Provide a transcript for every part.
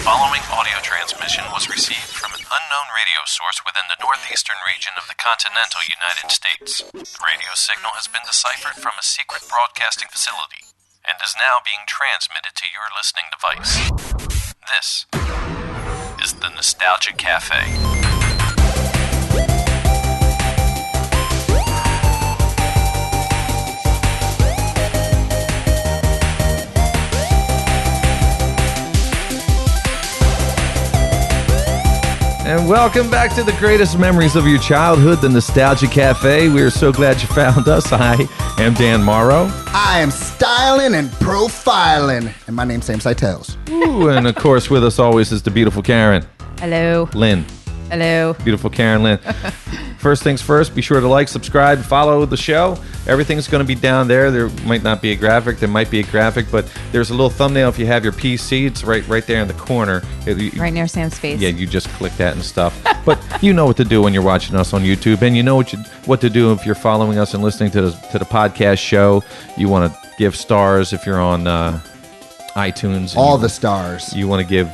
Following audio transmission was received from an unknown radio source within the northeastern region of the continental United States. The radio signal has been deciphered from a secret broadcasting facility and is now being transmitted to your listening device. This is the Nostalgia Cafe. And welcome back to the greatest memories of your childhood, the Nostalgia Cafe. We are so glad you found us. I am Dan Morrow. I am styling and profiling. And my name's Sam Seitels. Ooh, and of course, with us always is the beautiful Karen. Hello. Lynn. Hello. Beautiful Karen Lynn. First things first, be sure to like, subscribe, follow the show. Everything's going to be down there. There might not be a graphic. There might be a graphic, but there's a little thumbnail if you have your PC. It's right there in the corner. Right near Sam's face. Yeah, you just click that and stuff. But you know what to do when you're watching us on YouTube, and you know what to do if you're following us and listening to the podcast show. You want to give stars if you're on iTunes. All the stars. You want to give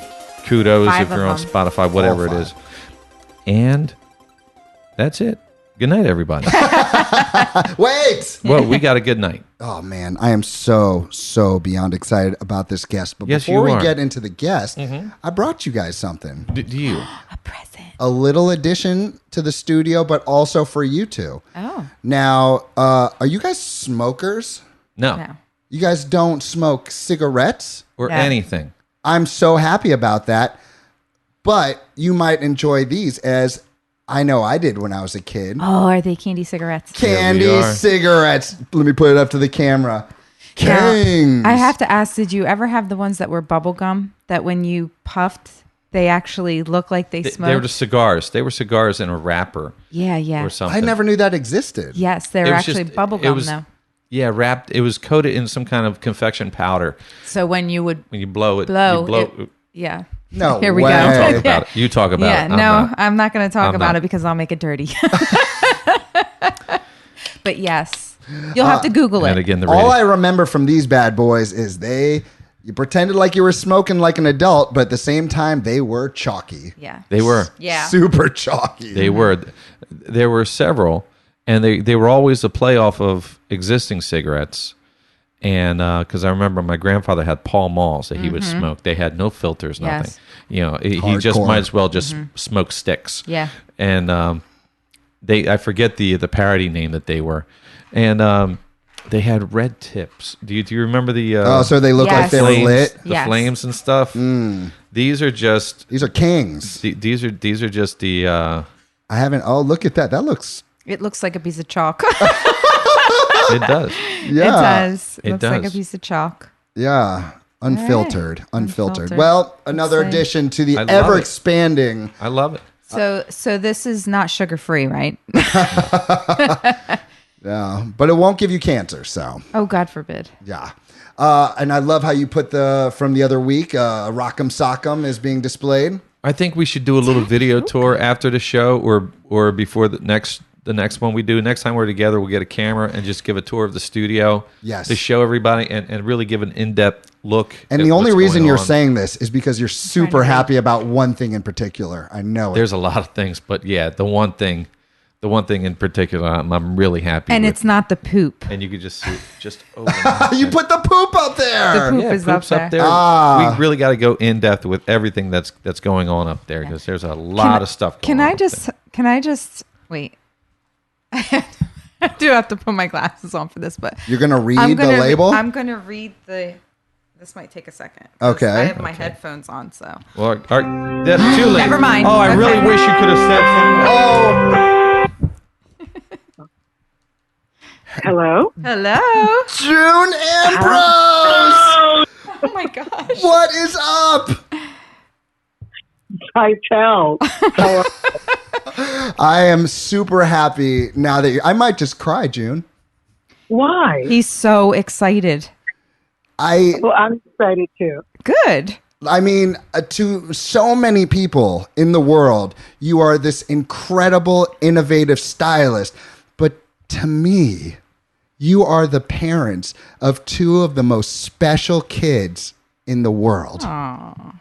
kudos 5 if you're on of them. Spotify, whatever it All is. And that's it. Good night, everybody. Wait! Well, we got a good night. Oh, man. I am so beyond excited about this guest. But Yes, before we you are. get into the guest, I brought you guys something. Do you? A present. A little addition to the studio, but also for you two. Oh. Now, are you guys smokers? No. No. You guys don't smoke cigarettes? Or No. anything. I'm so happy about that. But you might enjoy these, as I know I did when I was a kid. Oh, are they candy cigarettes? Candy are. cigarettes. Let me put it up to the camera. Now, Kings. I have to ask, did you ever have the ones that were bubble gum that when you puffed, they actually look like they smoked? They were just cigars. They were cigars in a wrapper Yeah. or something. I never knew that existed. Yes, they were It was actually just- bubble it gum was- though. Yeah, wrapped. It was coated in some kind of confection powder. So when you would When you blow it, blow, you blow. yeah. No Here we way. go. You talk about it. You talk about Yeah, it. no, I'm not going to talk I'm about not. it because I'll make it dirty. But yes, you'll have to Google And it. again, the All radio. I remember from these bad boys is you pretended like you were smoking like an adult, but at the same time, they were chalky. Yeah. They were. Yeah. Super chalky. They were. There were several, and they were always a play off of existing cigarettes. And because I remember my grandfather had Pall Malls that he would smoke. They had no filters, nothing. Yes. You know, he just Hardcore. might as well just smoke sticks. Yeah. And I forget the parody name that they were, and they had red tips. Do you remember the? Oh, so they look like Yes. they were flames, lit. the Yes. flames and stuff. These are just These are kings. these are just the. I haven't. Oh, look at that. That looks. It looks like a piece of chalk. It does. Yeah. It does. It Looks like a does. piece of chalk. Yeah. Unfiltered. right. Unfiltered. Unfiltered. Well, another Let's see. addition to the I love ever it. expanding. I love it. So this is not sugar free, right? Yeah. But it won't give you cancer. So, Oh, God forbid. yeah. And I love how you put from the other week, Rock'em Sock'em is being displayed. I think we should do a little video tour after the show, or before the next one we do. Next time we're together, we'll get a camera and just give a tour of the studio. Yes. To show everybody and really give an in-depth look. And at the only what's reason going you're on. saying this is because you're super read. happy about one thing in particular. I know it. There's a lot of things, but yeah, the one thing in particular, I'm really happy And with. it's not the poop. And you could just see it just over. You put the poop up there. The poop Yeah, is up poop's there. Ah. We really got to go in depth with everything that's going on up there because there's a lot of stuff going Can on. I up just? there. Can I just wait? I do have to put my glasses on for this, but You're going to read I'm the gonna label? I'm gonna read the. This might take a second. 'cause Okay. I have my headphones on, so. Well, that's too late. Never mind. Oh, I Okay. really wish you could have said something. Oh, Hello? Hello. June Ambrose! Oh my gosh. What is up? I tell. I am super happy now that I might just cry, June. Why? He's so excited. Well, I'm excited too. Good. I mean, to so many people in the world, you are this incredible, innovative stylist. But to me, you are the parents of two of the most special kids in the world. Aw.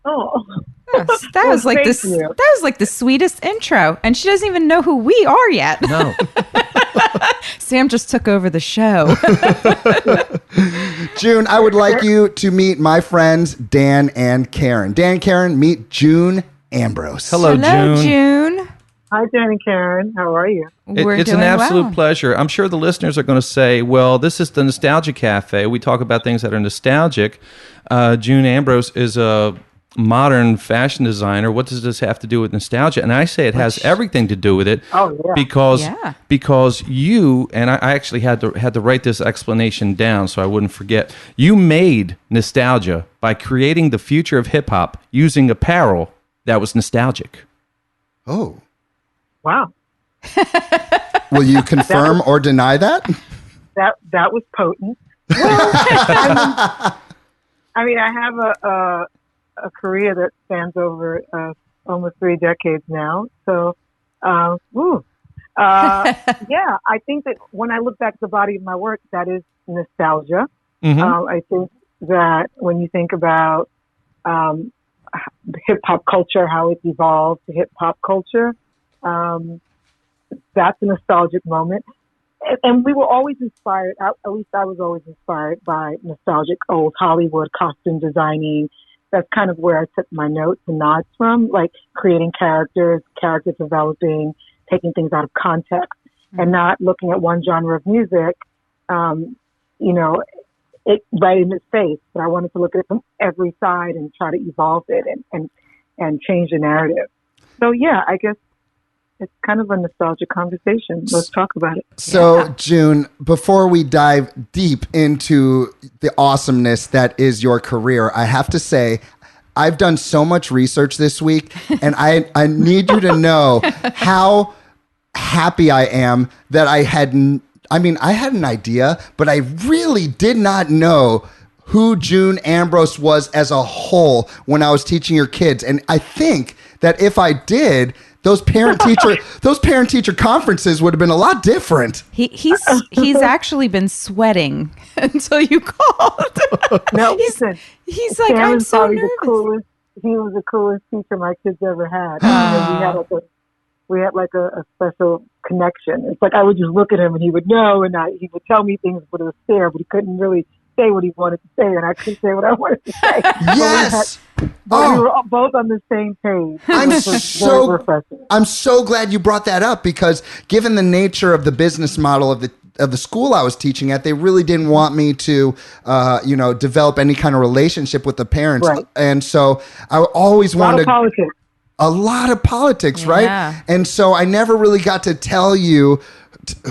Oh, That was like thank this. you. That was like the sweetest intro, and she doesn't even know who we are yet. No. Sam just took over the show. June, I would like you to meet my friends Dan and Karen. Dan and Karen, meet June Ambrose. Hello, June. Hi, Dan and Karen. How are you? It's an absolute pleasure. I'm sure the listeners are going to say, well, this is the Nostalgia Cafe. We talk about things that are nostalgic. June Ambrose is a modern fashion designer. What does this have to do with nostalgia? And I say it has everything to do with it. Oh, yeah. Because you, and I actually had to write this explanation down so I wouldn't forget. You made nostalgia by creating the future of hip hop using apparel that was nostalgic. Oh. Wow. Will you confirm or deny that? That was potent. Well, I mean, I have a career that spans over almost 3 decades now. So, yeah, I think that when I look back at the body of my work, that is nostalgia. Mm-hmm. I think that when you think about hip hop culture, how it's evolved to hip hop culture, that's a nostalgic moment. And we were always inspired, at least I was always inspired by nostalgic old Hollywood costume designing. That's kind of where I took my notes and nods from, like creating character developing, taking things out of context, and not looking at one genre of music, it right in its face. But I wanted to look at it from every side and try to evolve it and change the narrative. So yeah, I guess it's kind of a nostalgic conversation. Let's talk about it. So, June, before we dive deep into the awesomeness that is your career, I have to say, I've done so much research this week, and I need you to know how happy I am that I had an idea, but I really did not know who June Ambrose was as a whole when I was teaching your kids. And I think that if I did, those parent teacher conferences would have been a lot different. He's actually been sweating until you called. No, listen. He's like, I'm so nervous. He was the coolest teacher my kids ever had. We had like a special connection. It's like I would just look at him and he would know, and he would tell me things, but it was fair, but he couldn't really say what he wanted to say, and I couldn't say what I wanted to say. Yes. But we were both on the same page. I'm so glad you brought that up, because given the nature of the business model of the school I was teaching at, they really didn't want me to, develop any kind of relationship with the parents. Right. And so I always wanted a lot of politics, right? Yeah. And so I never really got to tell you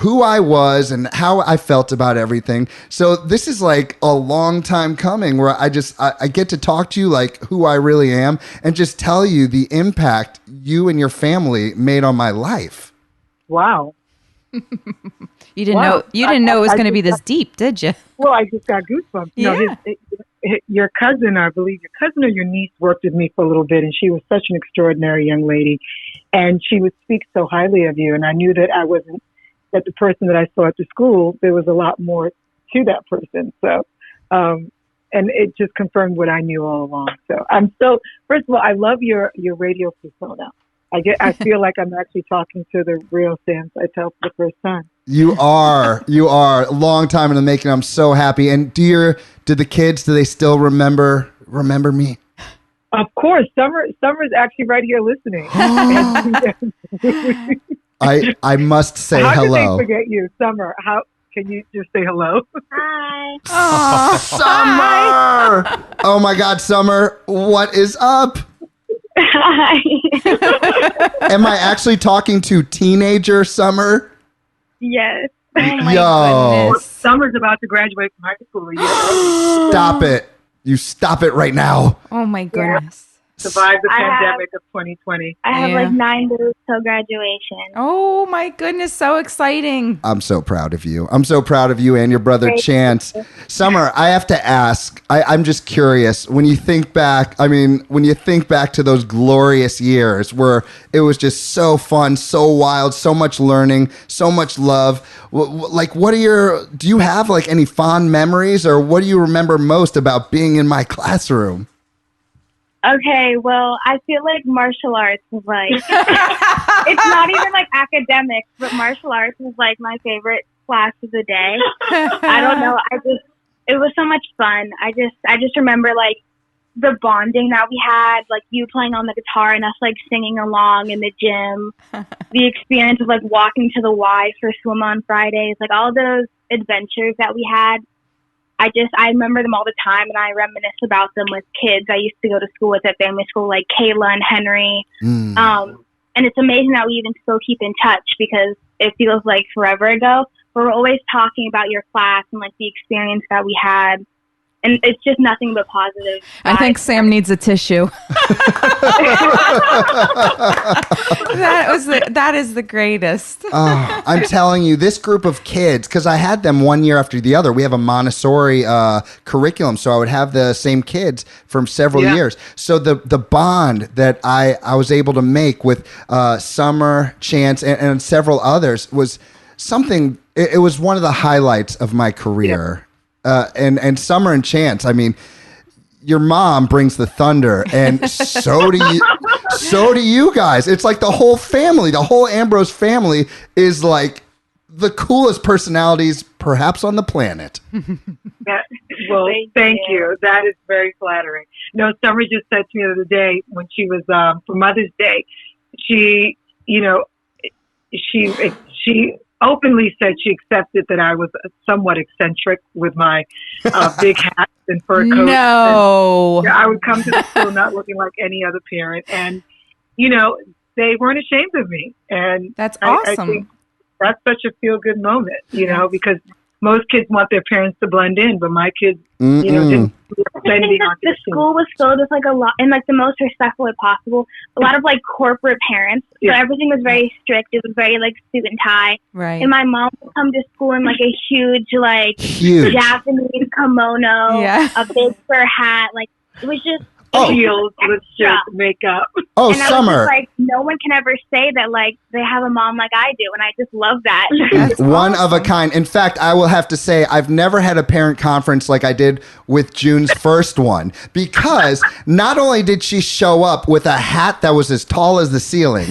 who I was and how I felt about everything. So this is like a long time coming, where I get to talk to you like who I really am, and just tell you the impact you and your family made on my life. Wow. You didn't know it was going to be this deep, did you? Well, I just got goosebumps. Yeah. Your cousin, I believe your cousin or your niece, worked with me for a little bit, and she was such an extraordinary young lady, and she would speak so highly of you. And I knew that that the person that I saw at the school, there was a lot more to that person. So, and it just confirmed what I knew all along. So first of all, I love your radio persona. I feel like I'm actually talking to the real Sam Seitel for the first time. You are a long time in the making. I'm so happy. And do the kids, do they still remember me? Of course. Summer's actually right here listening. I must say how hello. How did they forget you, Summer? How can you just say hello? Hi. Oh, Summer! Oh my God, Summer, what is up? Hi. Am I actually talking to teenager Summer? Yes. Oh my Yo. goodness. Summer's about to graduate from high school. Stop it. You stop it right now. Oh my goodness. Survived the pandemic of 2020. I have like 9 days till graduation. Oh my goodness, so exciting. I'm so proud of you. I'm so proud of you and your brother Chance. Summer, I have to ask, I'm just curious, when you think back to those glorious years where it was just so fun, so wild, so much learning, so much love, like do you have like any fond memories, or what do you remember most about being in my classroom? Okay, well, I feel like martial arts is like, it's not even like academics, but martial arts is like my favorite class of the day. I don't know. It was so much fun. I just remember like the bonding that we had, like you playing on the guitar and us like singing along in the gym, the experience of like walking to the Y for swim on Fridays, like all those adventures that we had. I remember them all the time, and I reminisce about them with kids I used to go to school with at family school, like Kayla and Henry. And it's amazing that we even still keep in touch because it feels like forever ago. But we're always talking about your class and like the experience that we had. And it's just nothing but positive. I think Sam needs a tissue. That is the greatest. I'm telling you, this group of kids, because I had them one year after the other. We have a Montessori curriculum, so I would have the same kids from several years. So the bond that I was able to make with Summer, Chance, and several others was something. It was one of the highlights of my career. And Summer and Chance, I mean, your mom brings the thunder, and so do you. So do you guys. It's like the whole family, the whole Ambrose family is like the coolest personalities perhaps on the planet. Well, thank you. That is very flattering. No, Summer just said to me the other day when she was for Mother's Day, she openly said she accepted that I was somewhat eccentric with my big hats and fur coats. No. And, I would come to the school not looking like any other parent. And, they weren't ashamed of me. And that's awesome. I think that's such a feel-good moment, because most kids want their parents to blend in, but my kids, didn't. I think the school was filled with like a lot, in like the most respectful way possible. A lot of like corporate parents, so everything was very strict. It was very like suit and tie. Right. And my mom would come to school in like a huge Japanese kimono, a big fur hat. Like it was just. Heels with just makeup. Oh, and Summer. I was just like, no one can ever say that like they have a mom like I do, and I just love that. That's one awesome. of a kind. In fact, I will have to say I've never had a parent conference like I did with June's first one, because not only did she show up with a hat that was as tall as the ceiling,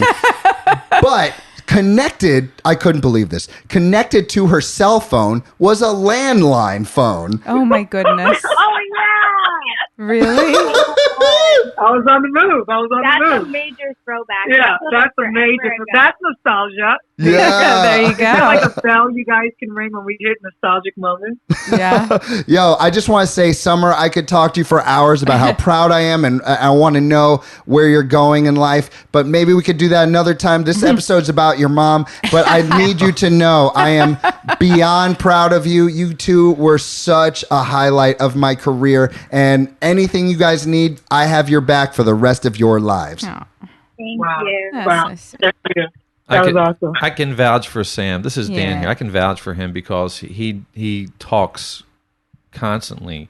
but connected, I couldn't believe this, connected to her cell phone was a landline phone. Oh my goodness. Oh yeah. Really? I was on the move. That's a major throwback. Yeah, that's a major. That's nostalgia. Yeah. There you go. Is there like a bell you guys can ring when we hit nostalgic moments? Yeah. Yo, I just want to say, Summer, I could talk to you for hours about how proud I am, and I want to know where you're going in life, but maybe we could do that another time. This episode's about your mom, but I need you to know I am beyond proud of you. You two were such a highlight of my career, and anything you guys need, I have your back for the rest of your lives. Oh, Thank Wow. you. that's Wow. so sweet. Thank you. That was awesome. I can vouch for Sam. This is Dan Yeah. here. I can vouch for him because he talks constantly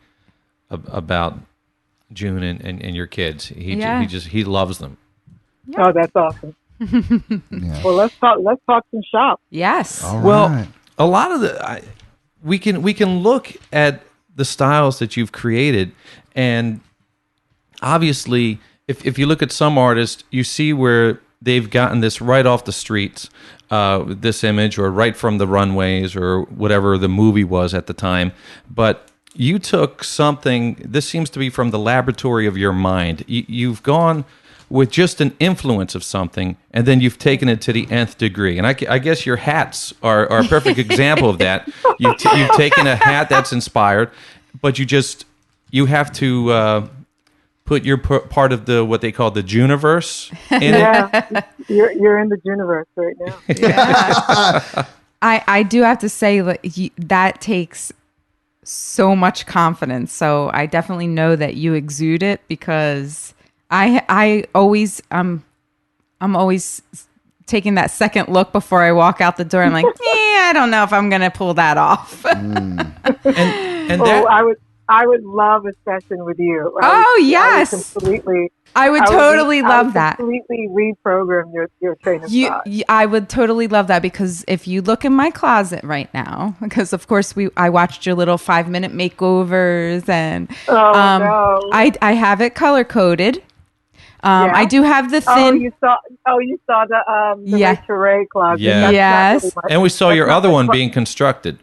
about June and your kids. He loves them. Oh, that's awesome. Yeah. Well, let's talk some shop. Yes. All Well, right. a lot of we can look at the styles that you've created, and obviously, if you look at some artists, you see where they've gotten this right off the streets, this image, or right from the runways, or whatever the movie was at the time. But you took something, this seems to be from the laboratory of your mind. You've gone with just an influence of something, and then you've taken it to the nth degree. And I guess your hats are a perfect example of that. You've taken a hat that's inspired, but you have to put your part of the what they call the Juniverse in it. You're in the Juniverse right now. Yeah. I do have to say that takes so much confidence. So I definitely know that you exude it, because I'm always taking that second look before I walk out the door. I'm like, I don't know if I'm gonna pull that off. And Oh, I would love a session with you. Yes. I would totally love that. Completely reprogram your train of thought. I would totally love that, because if you look in my closet right now, because of course I watched your little 5-minute makeovers, and no. I have it color coded. I do have the thin. You saw the Yeah. Rachel Ray closet. Yeah. Yes. That's not really And we saw your not other my one closet. being constructed.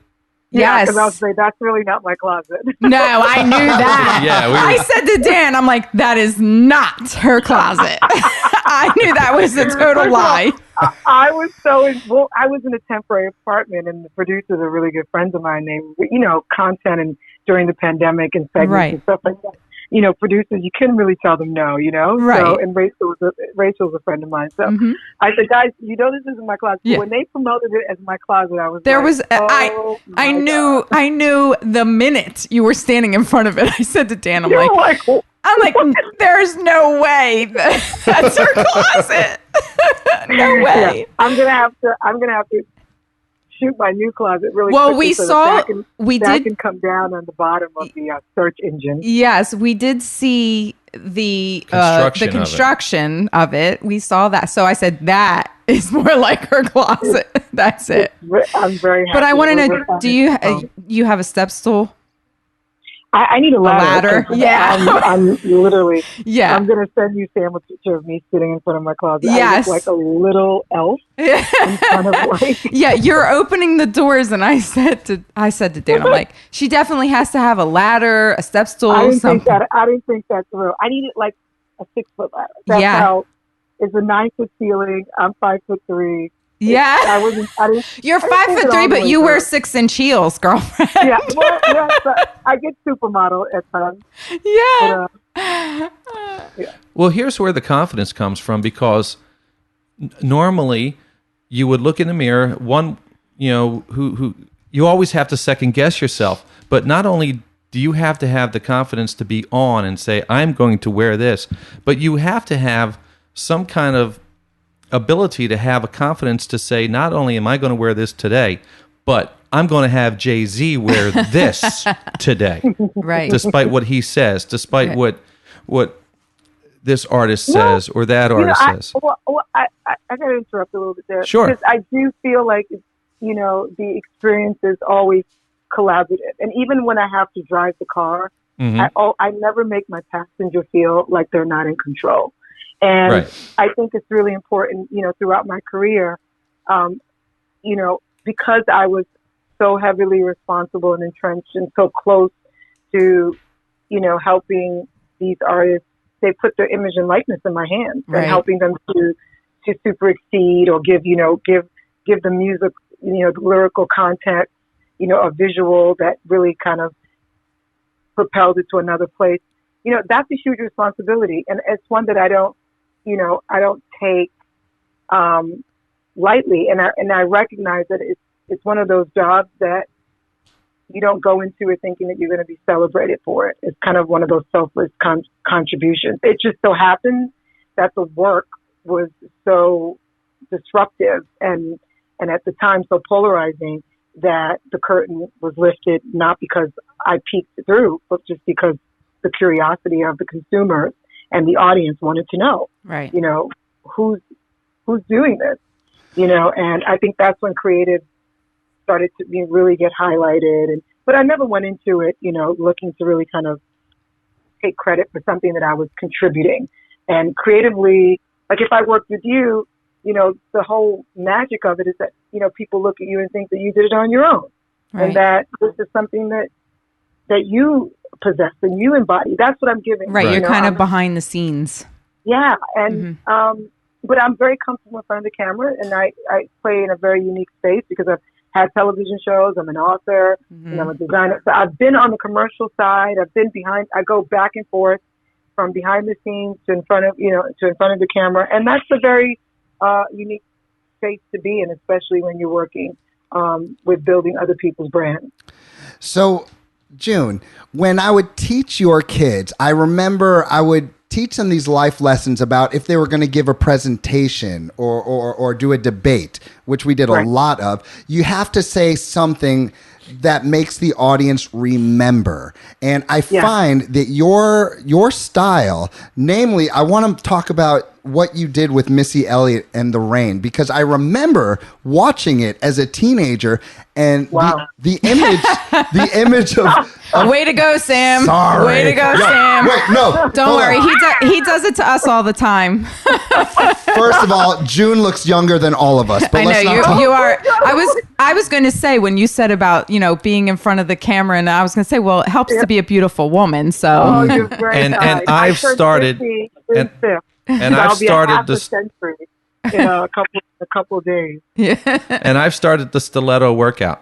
Yeah, Yes. 'cause I was saying that's really not my closet. No, I knew that. Yeah, we were- I said to Dan, I'm like, that is not her closet. I knew that was a total lie. I was I was in a temporary apartment, and the producers are really good friends of mine. They, content and during the pandemic and segments Right. and stuff like that. Producers, you couldn't really tell them no, Right. So, and Rachel's a friend of mine. So Mhm. I said, guys, this isn't my closet. Yeah. When they promoted it as my closet, I was There like, was oh, I my knew God. I knew the minute you were standing in front of it. I said to Dan, You're like, I'm like, there's no way that's her closet. No way. yeah, I'm gonna have to shoot my new closet really Well, quickly we so saw- that can, we that did- can come down on the bottom of the search engine. Yes, we did see the construction of it. We saw that. So I said that is more like her closet. That's it. I'm very happy. But I want to We're know, fine. do you have a step stool? I need a ladder. 'Cause Yeah. I'm literally. Yeah. I'm gonna send you Sam a picture of me sitting in front of my closet. I Yes. look like a little elf in front of Yeah, you're opening the doors, and I said to Dan, I'm like, she definitely has to have a ladder, a step stool, I didn't something. think that's real. I needed like a 6-foot ladder. That's Yeah. how. It's a 9-foot ceiling. I'm 5'3". Yeah, I didn't. you're I didn't think it 5'3", all the but way you wear through. 6-inch heels, girlfriend. Yeah, well, but I get supermodel at times. Yeah. But, Well, here's where the confidence comes from, because normally you would look in the mirror, who you always have to second guess yourself, but not only do you have to have the confidence to be on and say, I'm going to wear this, but you have to have some kind of ability to have a confidence to say, not only am I going to wear this today, but I'm going to have Jay-Z wear this today. Right. Despite what he says, despite Right. what this artist says or that artist says. I got to interrupt a little bit there. Sure. Because I do feel like, the experience is always collaborative. And even when I have to drive the car, Mhm. I never make my passenger feel like they're not in control. And Right. I think it's really important, throughout my career, because I was so heavily responsible and entrenched and so close to, helping these artists. They put their image and likeness in my hands Right. and helping them to super exceed or give the music, the lyrical content, a visual that really kind of propelled it to another place. That's a huge responsibility. And it's one that I don't take lightly. And I recognize that it's one of those jobs that you don't go into it thinking that you're going to be celebrated for it. It's kind of one of those selfless contributions. It just so happens that the work was so disruptive and at the time so polarizing that the curtain was lifted, not because I peeked through, but just because the curiosity of the consumers and the audience wanted to know, Right. who's doing this, and I think that's when creative started to really get highlighted. But I never went into it, looking to really kind of take credit for something that I was contributing. And creatively, like if I worked with you, the whole magic of it is that, people look at you and think that you did it on your own. Right. And that this is something that you possess and you embody. That's what I'm giving. Right. Right. You're kind of I'm- behind the scenes. Yeah. And, but I'm very comfortable in front of the camera, and I play in a very unique space because I've had television shows. I'm an author and I'm a designer. So I've been on the commercial side. I've been behind. I go back and forth from behind the scenes to in front of the camera, and that's a very unique space to be in, especially when you're working with building other people's brands. So, June, when I would teach your kids, I remember I would teach them these life lessons about if they were going to give a presentation or do a debate, which we did a Right. lot of. You have to say something that makes the audience remember. And I find that your style, namely, I want to talk about what you did with Missy Elliott and The Rain, because I remember watching it as a teenager, and the image of way to go, Sam. Sorry. Way to go, Sam. Wait, no. Don't worry. He does it to us all the time. First of all, June looks younger than all of us. But I know you are. I was going to say, when you said about, being in front of the camera, and I was going to say, well, it helps to be a beautiful woman. So Oh, you're very And kind. I've I turned started- 50 and- June 5th. And So I've I'll be started half a this, century in a couple of days. and I've started the stiletto workout.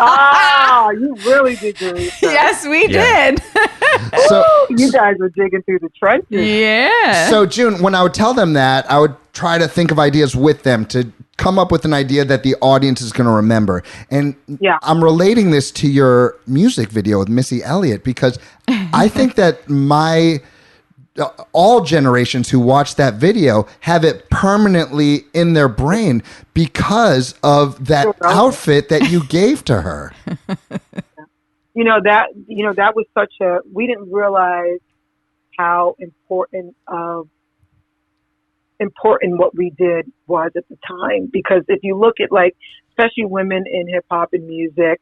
Ah, you really did your research. yes, we Yeah. did. So, You guys were digging through the trenches. yeah. so June, when I would tell them that, I would try to think of ideas with them to come up with an idea that the audience is going to remember. And I'm relating this to your music video with Missy Elliott, because I think that all generations who watch that video have it permanently in their brain because of that outfit that you gave to her. That was such we didn't realize how important what we did was at the time, because if you look at, like, especially women in hip hop and music,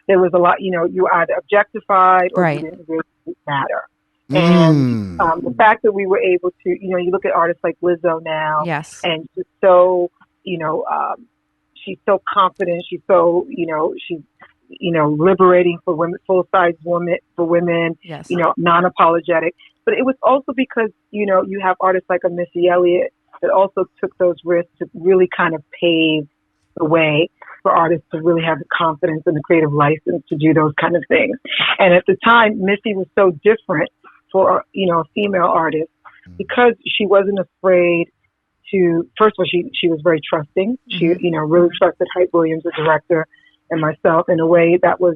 there was a lot, you were either objectified or you didn't really matter. And the fact that we were able to, you look at artists like Lizzo now, Yes. and she's so, she's so confident. She's so, she's, liberating for women, full-size women, for women, Yes. non-apologetic. But it was also because, you have artists like a Missy Elliott that also took those risks to really kind of pave the way for artists to really have the confidence and the creative license to do those kind of things. And at the time, Missy was so different for, a female artist, because she wasn't afraid to, first of all, she was very trusting. She, really trusted Hype Williams, the director, and myself in a way that was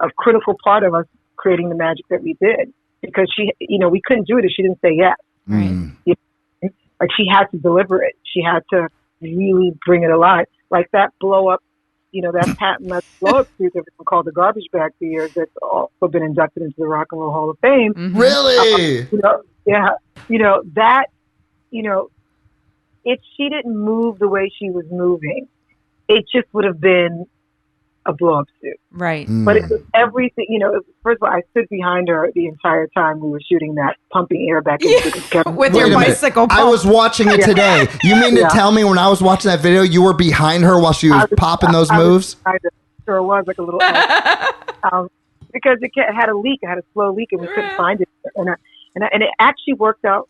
a critical part of us creating the magic that we did, because she, we couldn't do it if she didn't say yes. Right. Like, she had to deliver it. She had to really bring it alive. Like that blow up, that patent blow up suit that was called the Garbage Bag for years, that's also been inducted into the Rock and Roll Hall of Fame. Mm-hmm. Really? If she didn't move the way she was moving, it just would have been a blow up suit. Right. But it was everything, first of all, I stood behind her the entire time we were shooting that, pumping air back into the camera. With Wait your a minute. bicycle pump. I was watching it today. You mean to tell me when I was watching that video, you were behind her while she was popping those moves? Sure was, like a little because it had a leak. It had a slow leak, and we couldn't find it. And it actually worked out.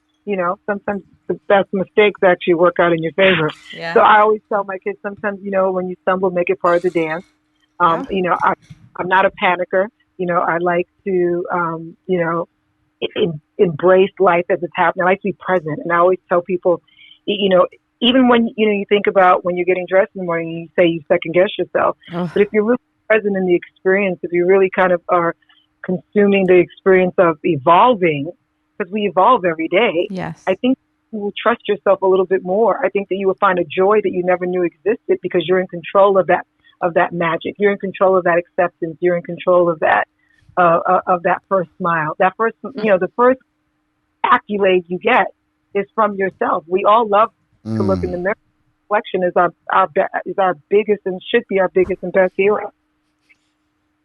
Sometimes the best mistakes actually work out in your favor. Yeah. So I always tell my kids, sometimes, when you stumble, make it part of the dance. I'm not a panicker. I like to, embrace life as it's happening. I like to be present. And I always tell people, even when, you think about when you're getting dressed in the morning, you say you second guess yourself. Oh. But if you're really present in the experience, if you really kind of are consuming the experience of evolving, because we evolve every day, Yes. I think you will trust yourself a little bit more. I think that you will find a joy that you never knew existed, because you're in control of that magic. You're in control of that acceptance. You're in control of that first smile. That first, the first accolade you get is from yourself. We all love to look in the mirror. Reflection is our biggest and should be our biggest and best hero.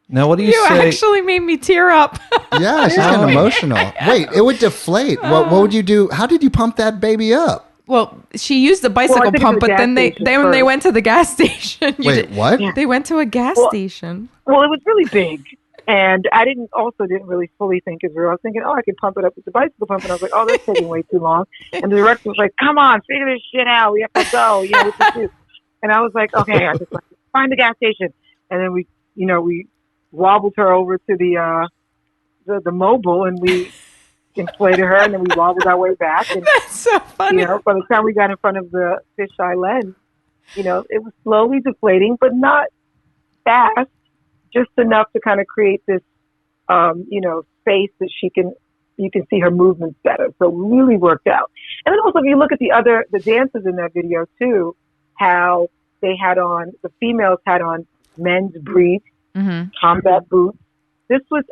Now, what do you You say? actually made me tear up. Yeah, she's getting emotional. Wait, it would deflate. What would you do? How did you pump that baby up? Well, she used the bicycle think pump, it was a but then gas station when they first. went to the gas station. Wait, what? Yeah. They went to a gas station. Well, it was really big. And I didn't really fully think it through. I was thinking, I could pump it up with the bicycle pump. And I was like, that's taking way too long. And the director was like, come on, figure this shit out. We have to go. What to do? And I was like, okay, I just find the gas station. And then we wobbled her over to the mobile, and we inflated her, and then we wobbled our way back. And, That's so funny. by the time we got in front of the fisheye lens, it was slowly deflating, but not fast, just enough to kind of create this, space that you can see her movements better. So it really worked out. And then also, if you look at the dancers in that video too, how they had on, the females had on men's briefs combat boots. This was,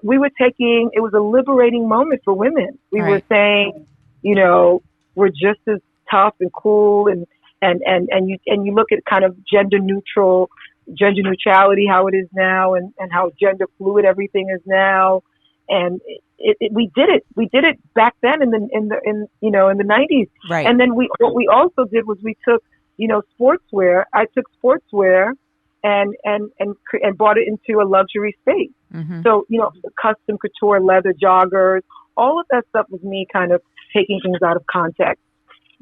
we were taking, it was a liberating moment for women. We were saying, we're just as tough and cool and you look at kind of gender neutrality, how it is now and how gender fluid everything is now. And we did it back then in the 90s. Right. And then what we also did was we took, sportswear. I took sportswear and brought it into a luxury space. Mm-hmm. So, custom couture leather joggers, all of that stuff was me kind of taking things out of context.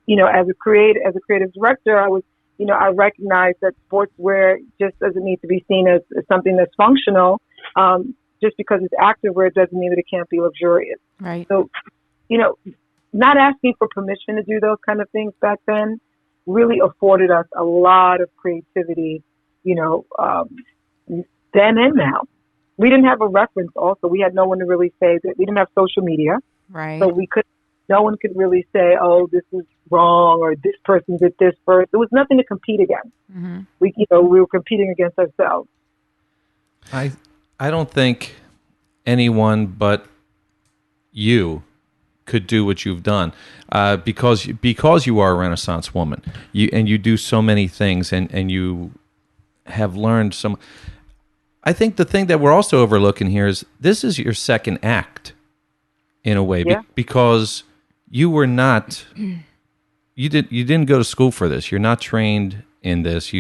As a creative director, I was, I recognized that sportswear just doesn't need to be seen as something that's functional. Just because it's activewear doesn't mean that it can't be luxurious. Right. So, not asking for permission to do those kind of things back then really afforded us a lot of creativity, then and now. We didn't have a reference also. We had no one to really say that. We didn't have social media. Right. So no one could really say, oh, this is wrong or this person did this first. There was nothing to compete against. Mm-hmm. We were competing against ourselves. I don't think anyone but you could do what you've done because you are a Renaissance woman. You do so many things and you have learned some. I think the thing that we're also overlooking here is this is your second act in a way because you were not you didn't go to school for this. You're not trained in this.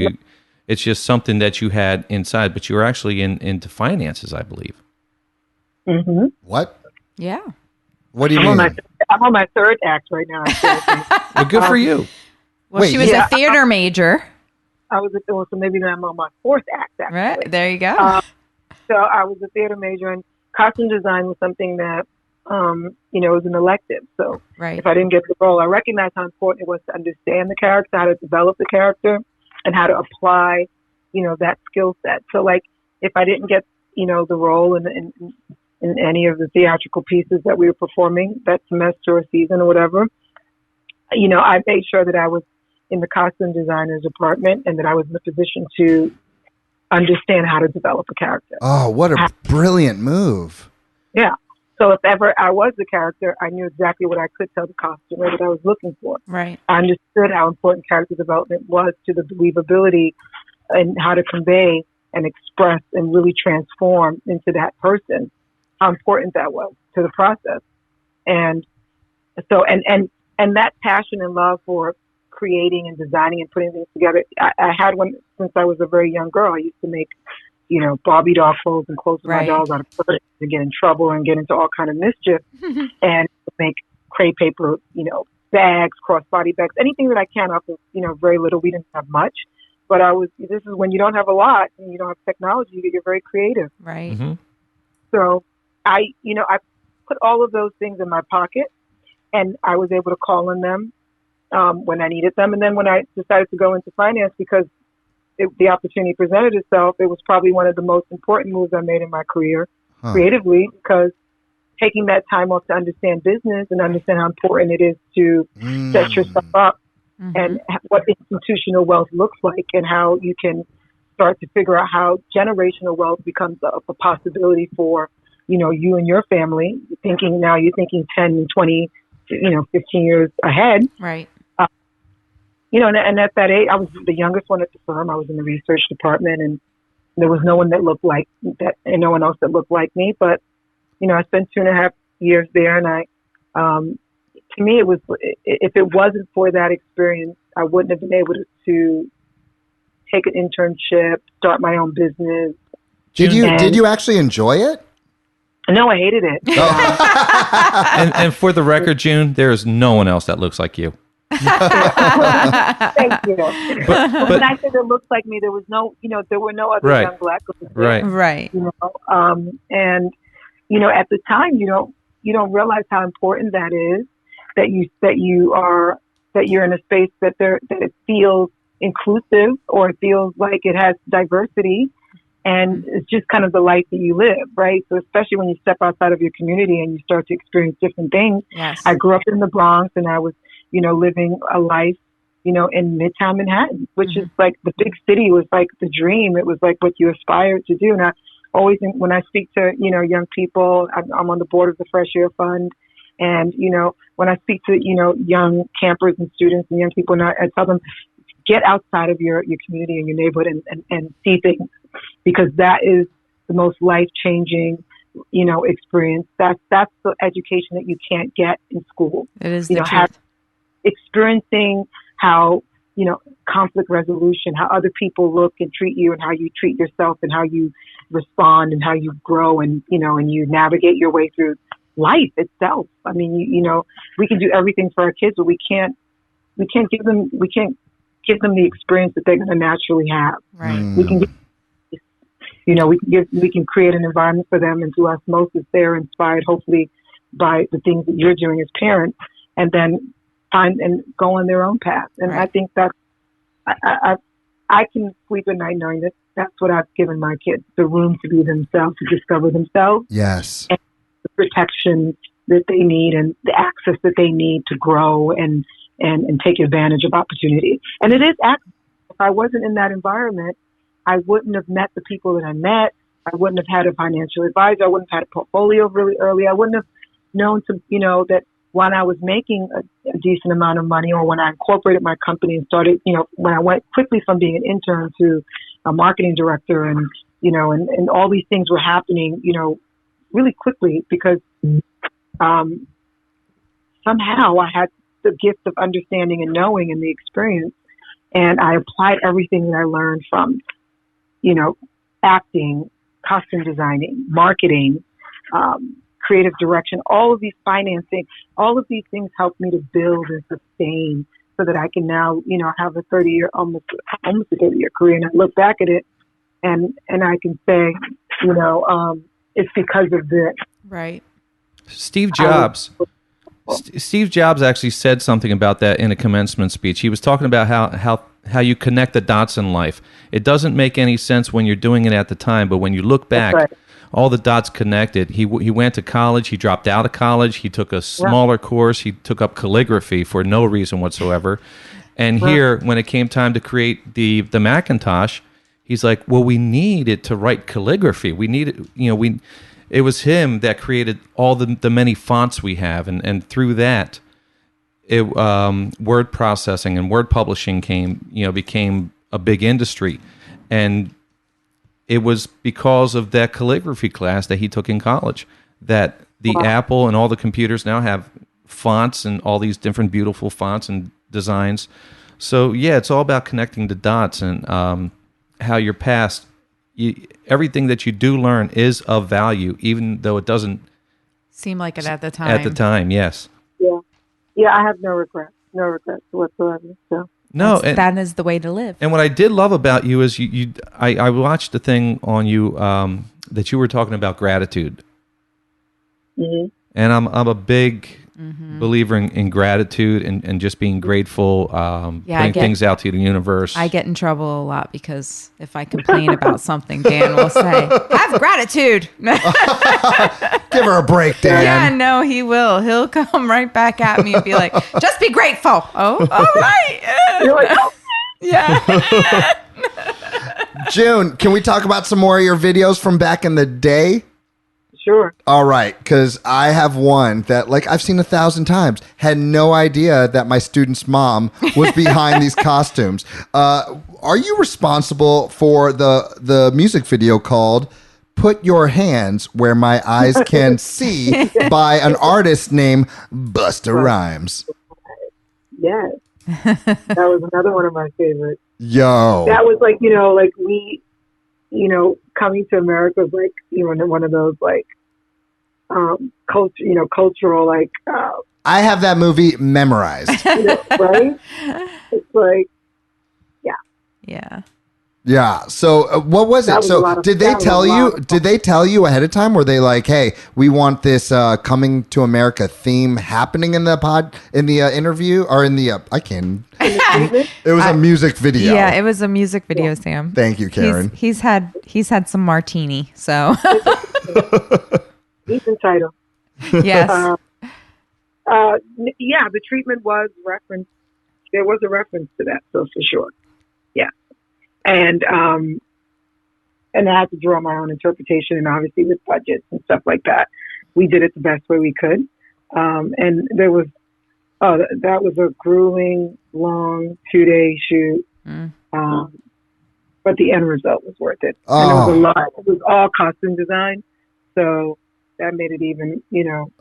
It's just something that you had inside, but you were actually into finances, I believe. Mm-hmm. What? Yeah. What do you mean? I'm on my third act right now. Well, good for you. Well, Wait, she was a theater major. I was so maybe I'm on my fourth act, actually. Right. There you go. So I was a theater major, and costume design was something that, was an elective. So if I didn't get the role, I recognized how important it was to understand the character, how to develop the character, and how to apply, that skill set. So, like, if I didn't get, the role in any of the theatrical pieces that we were performing that semester or season or whatever, I made sure that I was in the costume designer's department and that I was in a position to understand how to develop a character. Oh, what a brilliant move. Yeah. So if ever I was the character, I knew exactly what I could tell the costumer that I was looking for. Right. I understood how important character development was to the believability and how to convey and express and really transform into that person, how important that was to the process. And so, and that passion and love for creating and designing and putting things together, I had one since I was a very young girl. I used to make, Barbie doll clothes and clothes for my dolls out of fur to get in trouble and get into all kind of mischief and make crepe paper, bags, crossbody bags, anything that I can off of, very little. We didn't have much, but this is when you don't have a lot and you don't have technology, you get very creative. Right. Mm-hmm. So I put all of those things in my pocket and I was able to call on them when I needed them. And then when I decided to go into finance because the opportunity presented itself, it was probably one of the most important moves I made in my career creatively, because taking that time off to understand business and understand how important it is to set yourself up and what institutional wealth looks like and how you can start to figure out how generational wealth becomes a possibility for, you and your family. You're thinking 10 and 20, 15 years ahead. Right. And at that age, I was the youngest one at the firm. I was in the research department, and there was no one that looked like that, and no one else that looked like me. But I spent 2.5 years there, and to me, it was, if it wasn't for that experience, I wouldn't have been able to take an internship, start my own business. Did you actually enjoy it? No, I hated it. And for the record, June, there is no one else that looks like you. Thank you. But when I said it looks like me, there was there were no other young black girls there. Right. And at the time, you don't realize how important that is. That you're in a space that it feels inclusive, or it feels like it has diversity, and it's just kind of the life that you live, right? So especially when you step outside of your community and you start to experience different things. Yes. I grew up in the Bronx, and I was living a life, in Midtown Manhattan, which is like the big city was like the dream. It was like what you aspired to do. And I always, when I speak to, young people, I'm on the board of the Fresh Air Fund. And, when I speak to, young campers and students and young people, and I tell them, get outside of your community and your neighborhood and see things, because that is the most life-changing, experience. That's the education that you can't get in school. It is the truth. Experiencing how, conflict resolution, how other people look and treat you and how you treat yourself and how you respond and how you grow and, and you navigate your way through life itself. I mean, we can do everything for our kids, but we can't give them the experience that they're going to naturally have. Right. We can we can create an environment for them, and through osmosis, they're inspired, hopefully, by the things that you're doing as parents, and then find and go on their own path. And right. I think that I can sleep at night knowing that that's what I've given my kids, the room to be themselves, to discover themselves. Yes. And the protection that they need and the access that they need to grow and take advantage of opportunity. And it is access. If I wasn't in that environment, I wouldn't have met the people that I met. I wouldn't have had a financial advisor. I wouldn't have had a portfolio really early. I wouldn't have known that when I was making a decent amount of money, or when I incorporated my company and started, when I went quickly from being an intern to a marketing director, and all these things were happening, really quickly, because somehow I had the gift of understanding and knowing and the experience, and I applied everything that I learned from, acting, costume designing, marketing, creative direction, all of these financing, all of these things helped me to build and sustain so that I can now, have a 30-year, almost a 30-year career. And I look back at it and I can say, it's because of this. Right. Steve Jobs actually said something about that in a commencement speech. He was talking about how you connect the dots in life. It doesn't make any sense when you're doing it at the time, but when you look back, all the dots connected. He went to college. He dropped out of college. He took a smaller course. He took up calligraphy for no reason whatsoever. And here, when it came time to create the Macintosh, he's like, well, we needed to write calligraphy. We needed, it was him that created all the many fonts we have. And through that, word processing and word publishing became a big industry. And it was because of that calligraphy class that he took in college that the Apple and all the computers now have fonts and all these different beautiful fonts and designs. So, yeah, it's all about connecting the dots and how your past, everything that you do learn is of value, even though it doesn't seem like it at the time. At the time, yes. Yeah. Yeah, I have no regrets whatsoever. So. No, that is the way to live. And what I did love about you is I watched the thing on you that you were talking about gratitude, and I'm a big believer in gratitude and just being grateful, putting things out to the universe. I get in trouble a lot because if I complain about something, Dan will say, "Have gratitude." Give her a break, Dan. Yeah, no, he will. He'll come right back at me and be like, "Just be grateful." Oh, all right. You're like, oh. Yeah. June, can we talk about some more of your videos from back in the day? Sure. All right, because I have one that I've seen 1,000 times. Had no idea that my student's mom was behind these costumes. Are you responsible for the music video called "Put Your Hands Where My Eyes Can See" by an artist named Busta Rhymes? Yes. That was another one of my favorites. Yo. That was we, coming to America was one of those cultural I have that movie memorized. Right? It's yeah. Yeah. So what was it? So did they tell you? Did they tell you ahead of time? Were they like, "Hey, we want this coming to America theme happening in the interview or in the I can't." It was a music video. Yeah, it was a music video, Sam. Thank you, Karen. He's had some martini, so. He's entitled. Yes. The treatment was referenced there was a reference to that, so for sure. Yeah. And I had to draw my own interpretation, and obviously with budgets and stuff like that, we did it the best way we could. And there was, that was a grueling, long 2-day shoot. But the end result was worth it. And it was a lot. It was all costume design. So that made it even,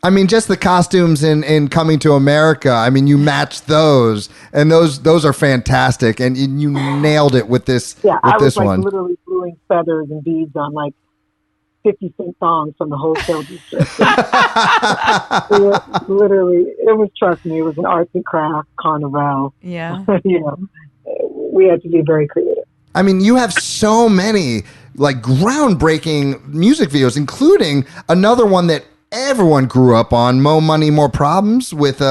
I mean, just the costumes in Coming to America. I mean, you matched those, and those are fantastic. And you nailed it with this. Yeah, with I was this one. literally gluing feathers and beads on 50-cent songs from the wholesale district. It was, trust me, it was an arts and crafts carnival. Yeah. We had to be very creative. I mean, you have so many groundbreaking music videos, including another one that everyone grew up on, Mo Money, More Problems, with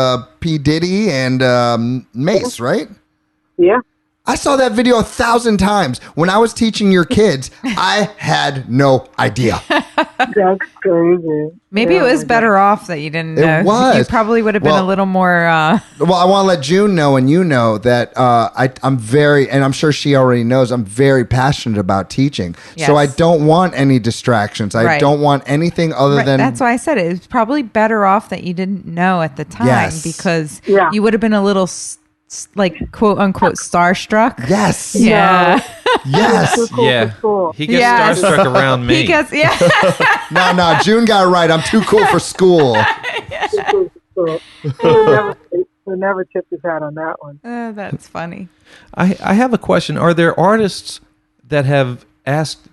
P. Diddy and Mace, right? Yeah. I saw that video 1,000 times. When I was teaching your kids, I had no idea. That's crazy. Maybe it was better off that you didn't know. It was. You probably would have been a little more... Well, I want to let June know, and you know, that I'm very, and I'm sure she already knows, I'm very passionate about teaching. Yes. So I don't want any distractions. I don't want anything other than... That's why I said it. It's probably better off that you didn't know at the time, Yes. because you would have been a little... quote unquote starstruck. Yes. Yeah. Yes. He gets starstruck around me. He gets No, June got it right. I'm too cool for school. We'll never tip his hat on that one. That's funny. I have a question. Are there artists that have asked,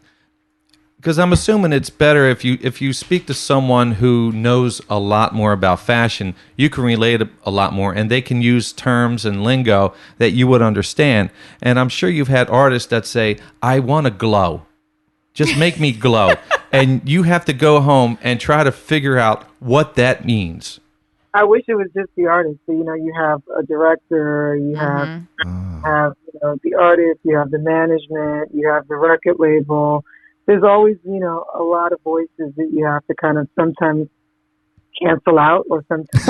because I'm assuming it's better if you speak to someone who knows a lot more about fashion, you can relate a lot more, and they can use terms and lingo that you would understand. And I'm sure you've had artists that say, I want to glow. Just make me glow. And you have to go home and try to figure out what that means. I wish it was just the artist. So, you have a director, you have the artist, you have the management, you have the record label. There's always, a lot of voices that you have to kind of sometimes cancel out, or sometimes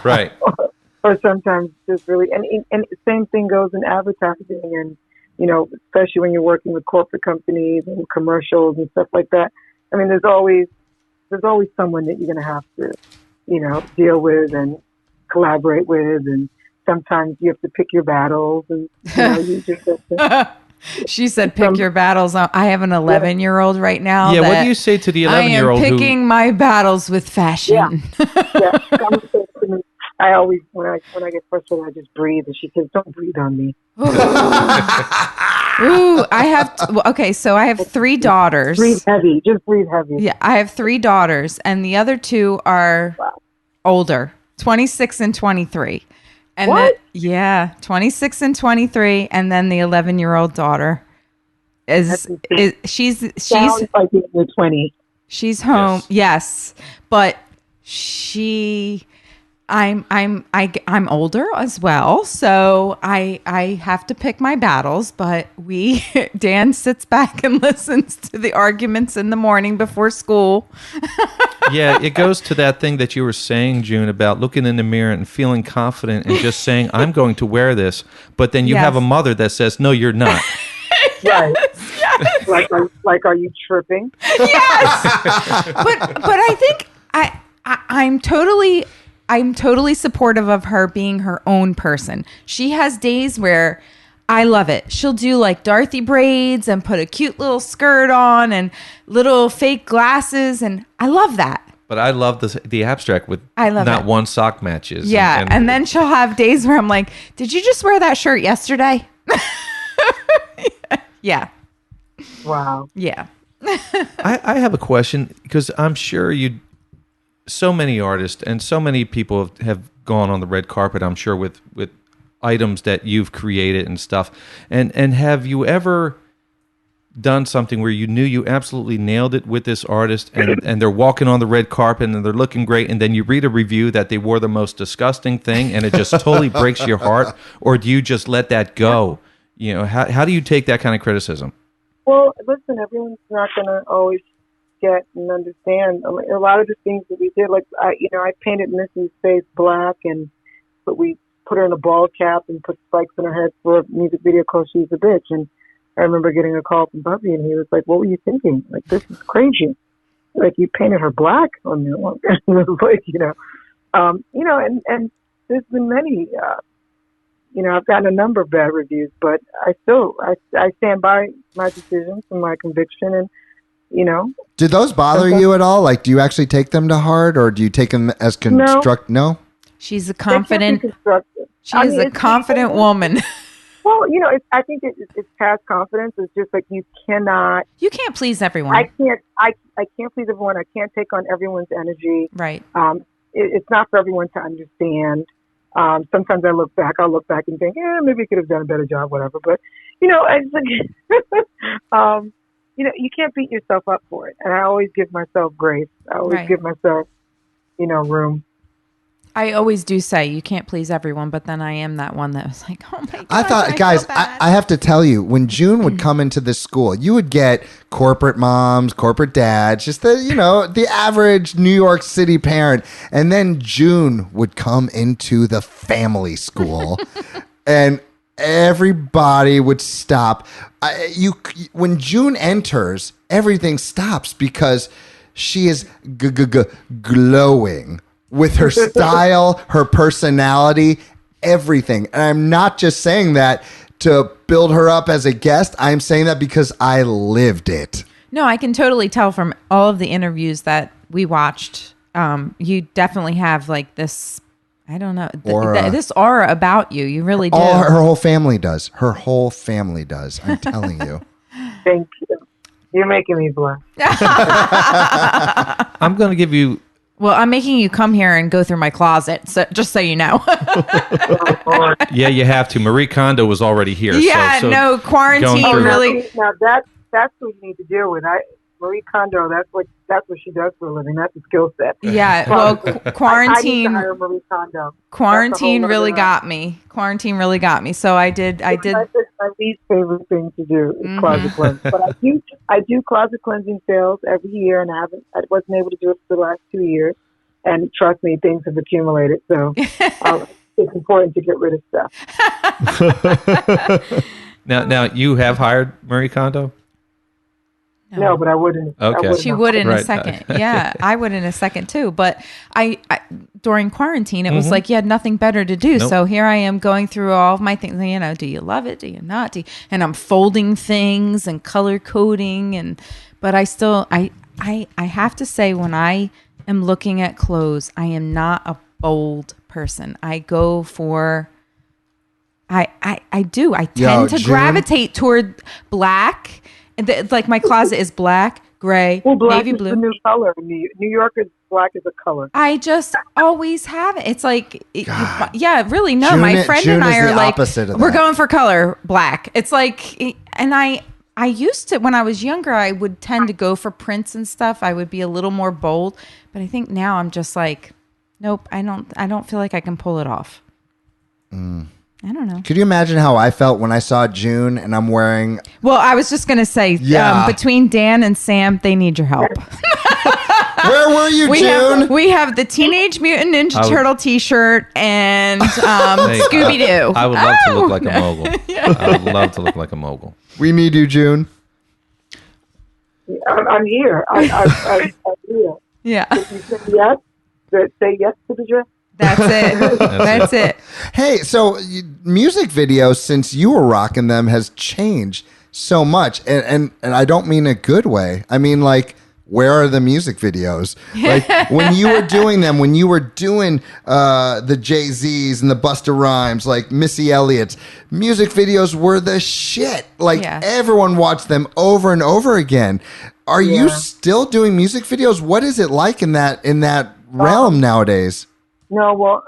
right, or sometimes just really, and the same thing goes in advertising, and especially when you're working with corporate companies and commercials and stuff like that. I mean, there's always someone that you're going to have to, deal with and collaborate with, and sometimes you have to pick your battles, and you just have to. She said, pick your battles. I have an 11-year-old right now. Yeah, what do you say to the 11-year-old? I am picking my battles with fashion. Yeah. I always, when I get frustrated, I just breathe. And she says, don't breathe on me. Ooh, I have, so I have 3 daughters. Breathe heavy. Just breathe heavy. Yeah, I have 3 daughters, and the other 2 are older, 26 and 23. And what? 26 and 23, and then the 11-year-old daughter she's like in your 20s. She's home, yes, but I'm older as well, so I have to pick my battles. But Dan sits back and listens to the arguments in the morning before school. Yeah, it goes to that thing that you were saying, June, about looking in the mirror and feeling confident and just saying, I'm going to wear this. But then you have a mother that says, no, you're not. Right. Yes. Like, are you tripping? Yes. But I think I'm totally supportive of her being her own person. She has days where I love it. She'll do like Dorothy braids and put a cute little skirt on and little fake glasses, and I love that. But I love the abstract with not one sock matches. Yeah, and then she'll have days where I'm like, did you just wear that shirt yesterday? Yeah. Wow. Yeah. I have a question, because I'm sure so many artists and so many people have gone on the red carpet, I'm sure, with items that you've created and stuff. And have you ever done something where you knew you absolutely nailed it with this artist, and they're walking on the red carpet and they're looking great, and then you read a review that they wore the most disgusting thing and it just totally breaks your heart? Or do you just let that go? How do you take that kind of criticism? Well, listen, everyone's not going to always get and understand. I mean, a lot of the things that we did, like I painted Missy's face black, but we put her in a ball cap and put spikes in her head for a music video called She's a Bitch. And I remember getting a call from Buffy, and he was like, what were you thinking? Like, this is crazy. Like, you painted her black on me. It was like, and there's been many, I've gotten a number of bad reviews, but I stand by my decisions and my conviction, and, Did those bother you at all? Like, do you actually take them to heart, or do you take them as construct? No? She's a confident, confident woman. Well, I think it's past confidence. It's just like you can't please everyone. I can't please everyone. I can't take on everyone's energy. Right. It's not for everyone to understand. Sometimes I'll look back and think, maybe I could have done a better job, whatever. But, it's like, you can't beat yourself up for it. And I always give myself grace. I always give myself, room. I always do say you can't please everyone, but then I am that one that was like, oh my God. I thought, guys, I have to tell you, when June would come into this school, you would get corporate moms, corporate dads, just the average New York City parent. And then June would come into the family school and everybody would stop. When June enters, everything stops because she is glowing with her style, her personality, everything. And I'm not just saying that to build her up as a guest. I'm saying that because I lived it. No, I can totally tell from all of the interviews that we watched. You definitely have like this, I don't know, this aura about you. You really do. Her whole family does. Her whole family does. I'm telling you. Thank you. You're making me blush. I'm going to give you... Well, I'm making you come here and go through my closet, so just so you know. Yeah, you have to. Marie Kondo was already here. Yeah, so quarantine really. Now that's what you need to deal with. Marie Kondo, that's what she does for a living. That's a skill set. Yeah, well, quarantine. I need to hire Marie Kondo. Quarantine really got me. So I did. That's my least favorite thing to do is closet cleanse. But I do closet cleansing sales every year, and I wasn't able to do it for the last 2 years. And trust me, things have accumulated. So it's important to get rid of stuff. Now you have hired Marie Kondo? No, but I wouldn't. Okay. She would in a second. Yeah, I would in a second too. But I during quarantine, it was like you had nothing better to do. Nope. So here I am going through all of my things. Do you love it? Do you not? And I'm folding things and color coding. But I still, I have to say, when I am looking at clothes, I am not a bold person. I go for... I do. I tend to gravitate toward black. Like my closet is black, gray, black navy blue. Is the new color. New Yorkers, black is a color. I just always have it. It's like, really. No, my friend and I are like, we're going for color black. It's like, and I used to, when I was younger, I would tend to go for prints and stuff. I would be a little more bold, but I think now I'm just like, nope, I don't feel like I can pull it off. I don't know. Could you imagine how I felt when I saw June and I'm wearing... Well, I was just going to say, between Dan and Sam, they need your help. Where were you, June? We have the Teenage Mutant Ninja Turtle t-shirt and Scooby-Doo. I would love to look like a mogul. I would love to look like a mogul. We need you, June. I'm here. I'm here. Yeah. If you say yes, say yes to the dress. That's it. That's it. Hey, so music videos, since you were rocking them, has changed so much. And I don't mean a good way. I mean, like, where are the music videos? Like, when you were doing them, when you were doing the Jay-Z's and the Busta Rhymes, like Missy Elliott's, music videos were the shit. Like, everyone watched them over and over again. Are you still doing music videos? What is it like in that realm nowadays? No, well,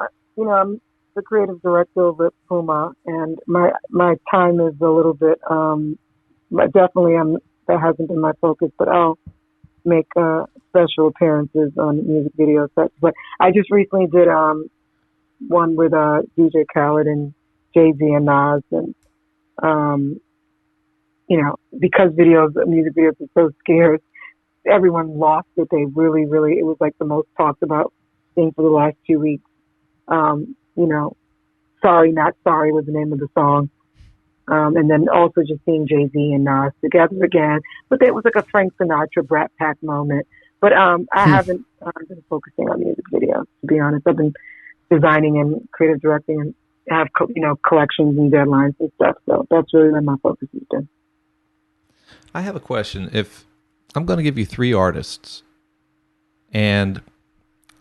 I'm the creative director over at Puma, and my time is a little bit, definitely that hasn't been my focus, but I'll make special appearances on music video sets. But I just recently did one with DJ Khaled and Jay-Z and Nas, and, because music videos are so scarce, everyone lost it. They really, really, it was like the most talked about thing for the last 2 weeks. Some Sorry Not Sorry was the name of the song. And then also just seeing Jay-Z and Nas together again. But it was like a Frank Sinatra Brat Pack moment. But I haven't been focusing on music videos, to be honest. I've been designing and creative directing and have, collections and deadlines and stuff. So that's really where my focus has been. I have a question. If I'm going to give you 3 artists, and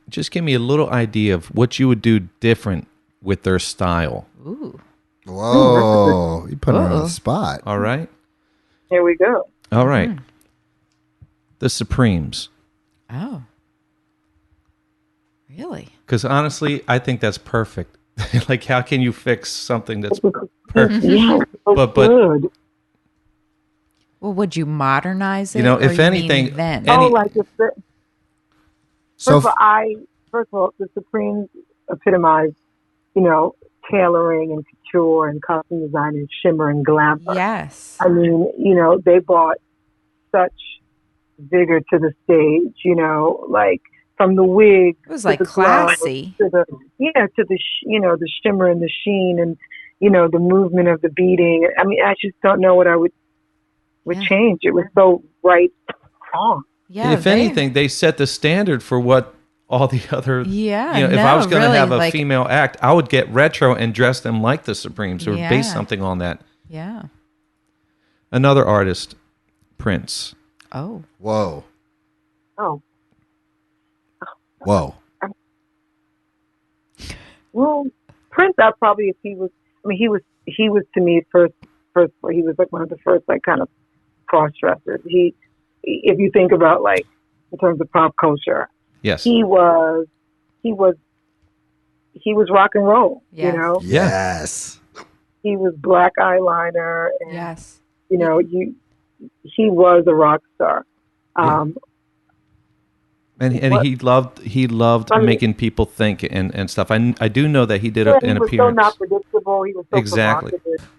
just give me a little idea of what you would do different with their style. Ooh. Whoa. You put her on the spot. All right? Here we go. All right. The Supremes. Oh. Really? Because honestly, I think that's perfect. Like, how can you fix something that's perfect? Yeah, but good. Well, would you modernize it? If or you anything, mean then? First of all, the Supremes epitomize, tailoring and couture and costume design and shimmer and glamour. Yes. I mean, they brought such vigor to the stage, like from the wig. It was like classy. To the the shimmer and the sheen and, the movement of the beating. I mean, I just don't know what I would change. It was so right on. Yeah. If anything, they set the standard for what all the other. Yeah. If I was going to really, have a female act, I would get retro and dress them like the Supremes or base something on that. Yeah. Another artist, Prince. Oh. Whoa. Oh. Whoa. Well, Prince, I probably, if he was to me first, he was like one of the first, like, kind of cross-dressers. If you think about, like, in terms of pop culture, yes, he was rock and roll, Yes. Yes. He was black eyeliner and, Yes. he was a rock star. And he loved making people think and stuff. I do know that he did an appearance. He was so not predictable. He was so exactly. provocative.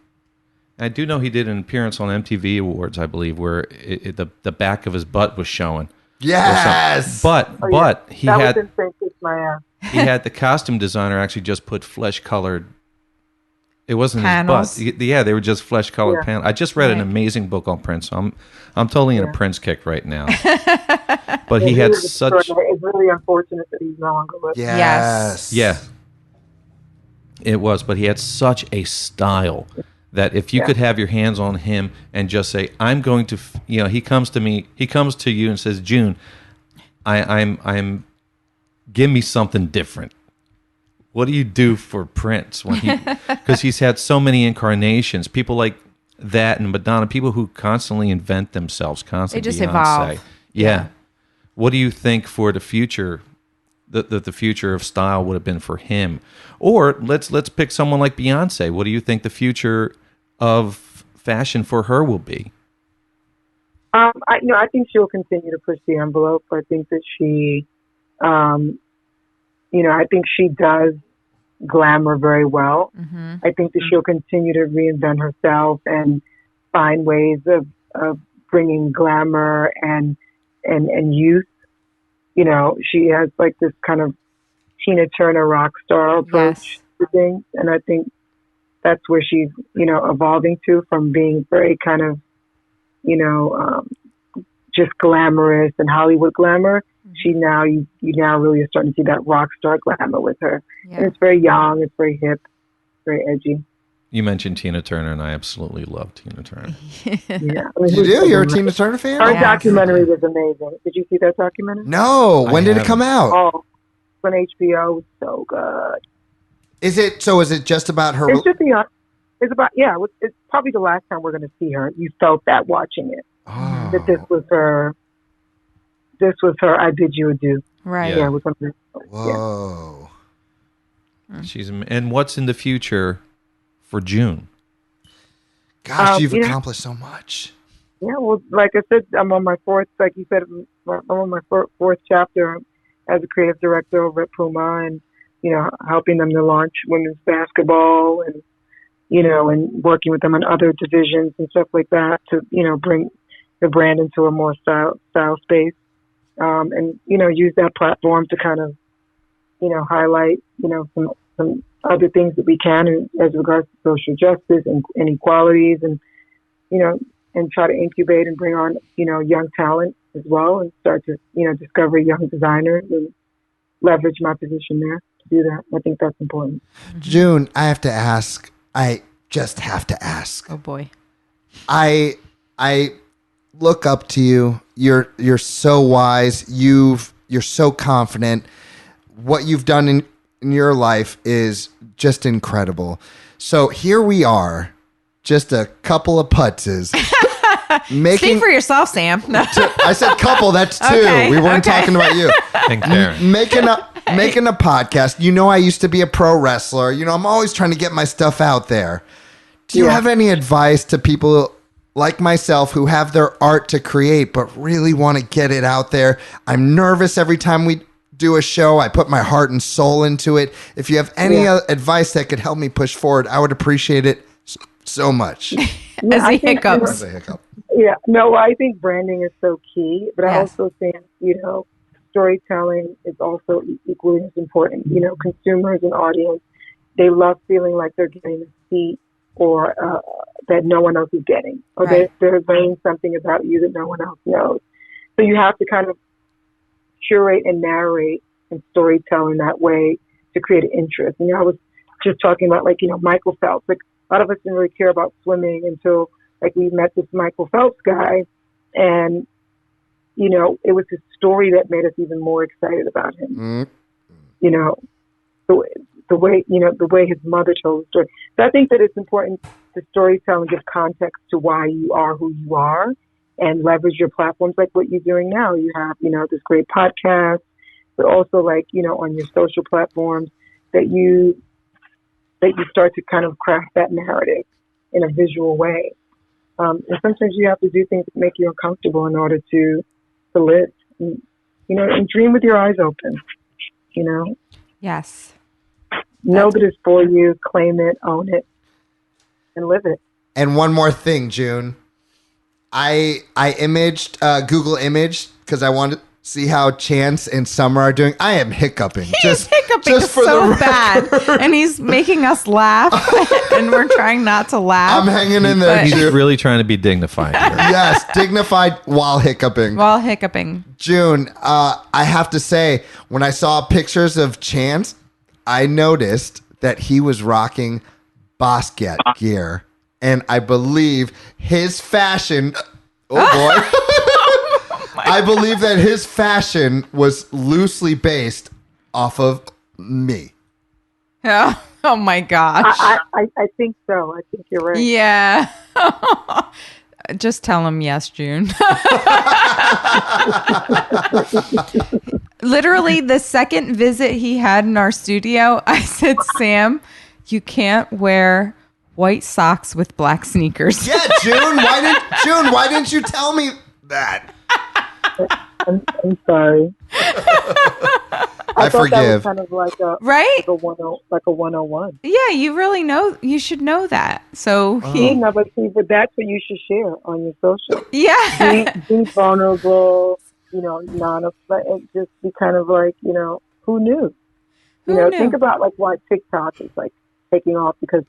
I do know he did an appearance on MTV Awards, I believe, where the back of his butt was showing. Yes. But he that had was insane, kiss my ass. he had the costume designer actually just put flesh colored. It wasn't panels. his butt. Yeah, they were just flesh colored panels. I just read an amazing book on Prince. So I'm totally in a Prince kick right now. But he had such. It's really unfortunate that he's no longer with us. Yes. Yeah. It was, but he had such a style that if you could have your hands on him and just say, "I'm going to," he comes to you and says, "June, I'm, give me something different." What do you do for Prince because he's had so many incarnations? People like that and Madonna, people who constantly invent themselves, constantly. They just Beyonce. evolve. Yeah. What do you think for the future? The future of style would have been for him, or let's pick someone like Beyonce. What do you think the future of fashion for her will be? I think she'll continue to push the envelope. I think that she, I think she does glamour very well. Mm-hmm. I think that she'll continue to reinvent herself and find ways of bringing glamour and youth. She has like this kind of Tina Turner rock star approach to things. And I think that's where she's, evolving to, from being very kind of, just glamorous and Hollywood glamour. She now, you now really are starting to see that rock star glamour with her. Yeah. And it's very young, it's very hip, very edgy. You mentioned Tina Turner, and I absolutely love Tina Turner. Yeah. You do? You're a Tina Turner fan? Her documentary was amazing. Did you see that documentary? No. When did it come out? Oh, on HBO. It was so good. Is it just about her? It's just it's about, it's probably the last time we're going to see her. You felt that watching it. Oh. That this was her, I Bid You Adieu. Right. Yeah. It was something. Whoa. Yeah. And what's in the future for June? Gosh, you've accomplished so much. Yeah, well, like I said, I'm on my fourth, like you said, I'm on my fourth chapter as a creative director over at Puma, and, helping them to launch women's basketball and, and working with them on other divisions and stuff like that to, bring the brand into a more style space. And, use that platform to kind of, highlight, some other things that we can as regards to social justice and inequalities, and and try to incubate and bring on young talent as well, and start to discover young designers and leverage my position there to do that. I think that's important. June, I have to ask. I just have to ask. Oh boy. I look up to you. You're so wise. You're so confident. What you've done in your life is just incredible. So here we are, just a couple of putzes. Speak for yourself, Sam. No. I said couple, that's two. Okay, We weren't talking about you. And Karen. Making a podcast. I used to be a pro wrestler. I'm always trying to get my stuff out there. Do you have any advice to people like myself who have their art to create but really want to get it out there? I'm nervous every time we do a show. I put my heart and soul into it. If you have any advice that could help me push forward, I would appreciate it so much. As he hiccups. As a hiccup. Yeah, no, I think branding is so key, but I also think, storytelling is also equally as important. Consumers and audience, they love feeling like they're getting a seat or that no one else is getting, or they're learning something about you that no one else knows. So you have to kind of curate and narrate and storytell in that way to create an interest. I was just talking about Michael Phelps. Like, a lot of us didn't really care about swimming until we met this Michael Phelps guy, and it was his story that made us even more excited about him. The way his mother told the story. So I think that it's important to storytell and give context to why you are who you are, and leverage your platforms like what you're doing now. You have this great podcast, but also on your social platforms that you start to kind of craft that narrative in a visual way. And sometimes you have to do things that make you uncomfortable in order to live. And dream with your eyes open. Yes. Know that it's for you, claim it, own it, and live it. And one more thing, June. I imaged Google imaged because I wanted to see how Chance and Summer are doing. I am hiccuping. He's hiccuping so bad, and he's making us laugh, and we're trying not to laugh. I'm hanging in there. He's really trying to be dignified here. Yes, dignified while hiccuping. June, I have to say, when I saw pictures of Chance, I noticed that he was rocking Basquiat gear, and I believe his fashion. Oh boy. I believe that his fashion was loosely based off of me. Oh my gosh. I think so. I think you're right. Yeah. Just tell him yes, June. Literally, the second visit he had in our studio, I said, Sam, you can't wear white socks with black sneakers. Yeah, June, why didn't you tell me that? I'm sorry. I forgive. That was kind of like a right, like a 101. Yeah, you really know. You should know that. So but that's what you should share on your social. Yeah, be vulnerable. Non-afraid. Just be kind of like who knew? Who knew? Think about why TikTok is taking off, because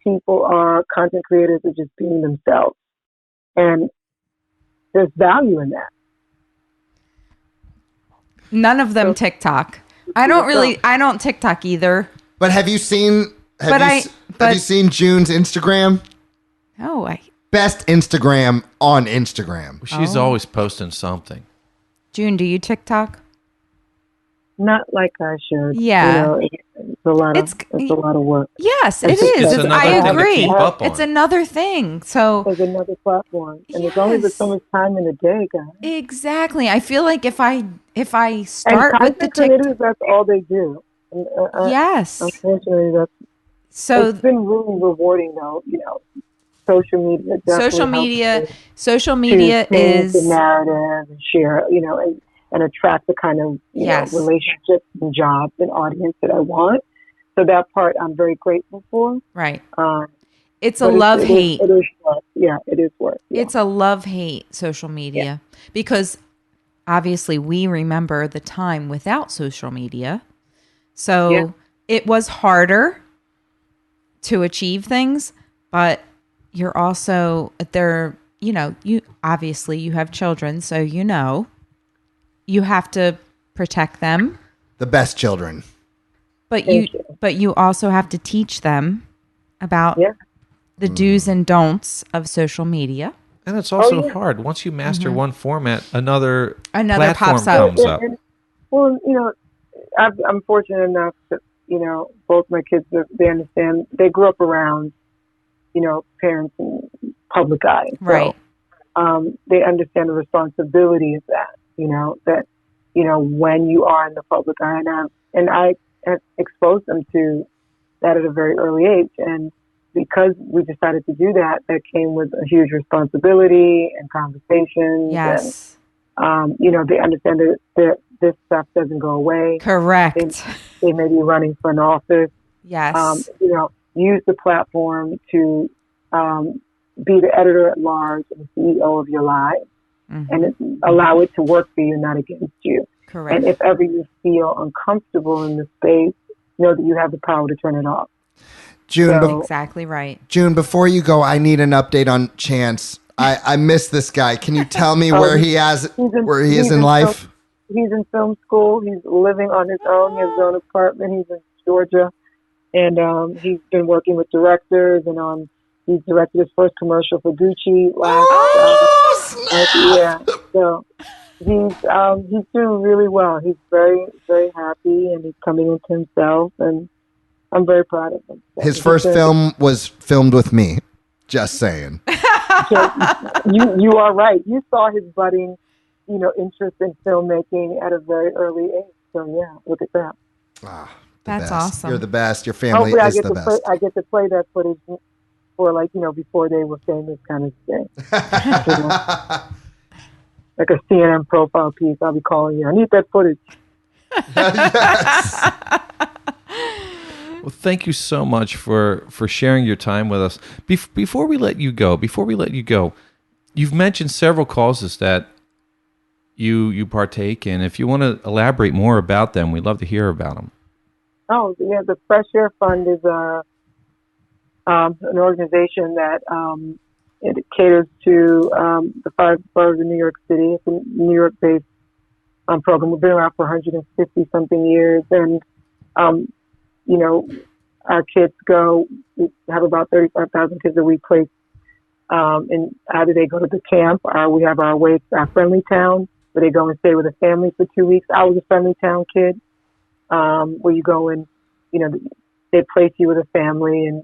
content creators are just being themselves, and there's value in that. None of them TikTok. I don't TikTok either. But have you seen have you seen June's Instagram? No, best Instagram on Instagram. She's always posting something. June, do you TikTok? Not like I should. Yeah. It's a lot of work. Yes, it is. I agree. It's point. Another thing. So there's another platform, and there's only so much time in a day, guys. Exactly. I feel like if I start with the TikTok, that's all they do. Yes. Unfortunately, it's been really rewarding, though. Social media. Social media is the narrative and share. And attract the kind of relationships and jobs and audience that I want. So that part I'm very grateful for. Right. It's a love-hate. It is work. Yeah, it is work. Yeah. It's a love-hate social media because obviously we remember the time without social media. So it was harder to achieve things, but you're also there, you know, you obviously you have children, so you know you have to protect them. The best children. But you also have to teach them about Yeah. the do's and don'ts of social media. And it's also hard. Once you master one format, another platform pops up. comes up. Well, you know, I'm fortunate enough that, you know, both my kids, they understand, they grew up around, you know, parents and public eye. Right. So, they understand the responsibility of that, you know, that, you know, when you are in the public eye. And I have exposed them to that at a very early age. And because we decided to do that, that came with a huge responsibility and conversations. Yes. And, you know, they understand that this stuff doesn't go away. Correct. They may be running for an office. Yes. You know, use the platform to be the editor at large and the CEO of your lives, and allow it to work for you, not against you. Correct. And if ever you feel uncomfortable in the space, know that you have the power to turn it off. June, Exactly right. June, before you go, I need an update on Chance. I miss this guy. Can you tell me where he is in life? He's in film school. He's living on his own. He has his own apartment. He's in Georgia. And he's been working with directors, and he directed his first commercial for Gucci last. Yeah. So he's doing really well. He's very, very happy, and he's coming into himself, and I'm very proud of him. His first film was filmed with me. Just saying. You are right. You saw his budding, you know, interest in filmmaking at a very early age. So yeah, look at that. Ah, That's best. awesome. You're the best. Your family Hopefully is the best. I get to play that footage for, like, you know, before they were famous kind of thing. You know? Like a CNN profile piece. I'll be calling you. I need that footage. Yes. Well, thank you so much for sharing your time with us. Before we let you go, you've mentioned several causes that you partake in. If you want to elaborate more about them, we'd love to hear about them. Oh, yeah. The Fresh Air Fund is an organization that it caters to the 5 boroughs in New York City. It's a New York-based program. We've been around for 150-something years. And, you know, our kids go, we have about 35,000 kids that we place, and either they go to the camp, or we have our Friendly Town, where they go and stay with a family for 2 weeks. I was a Friendly Town kid, where you go and, you know, they place you with a family in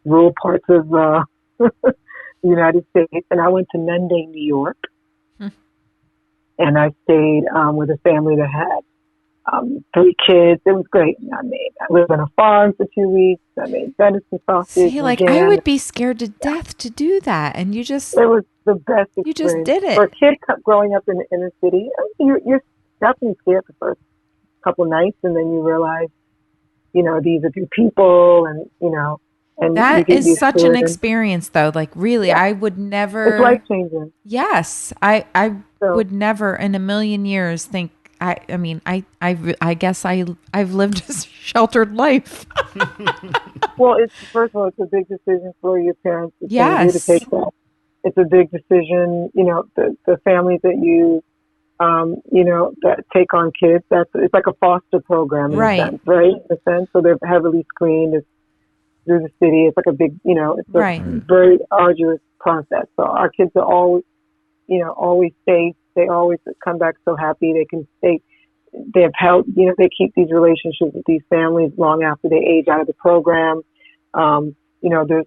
rural parts of the United States. And I went to Nunday, New York, and I stayed with a family that had 3 kids. It was great. I lived on a farm for 2 weeks. I made venison sausage. See, like, I would be scared to death to do that, and you just It was the best experience. You just did it. For a kid growing up in the inner city, you're definitely scared the first couple nights, and then you realize, you know, these are good people, and, you know, and that you is such an experience, though. Like, really, I would never. It's life changing. Yes, I would never in a million years think. I mean, I guess I've lived a sheltered life. Well, first of all, it's a big decision for your parents to take that. It's a big decision, you know, the families that you know, that take on kids. It's like a foster program in a sense, right? In a sense, so they're heavily screened through the city. It's like a big, you know, it's a very arduous process. So our kids are always safe. They always come back so happy. They've held, you know, they keep these relationships with these families long after they age out of the program. You know, the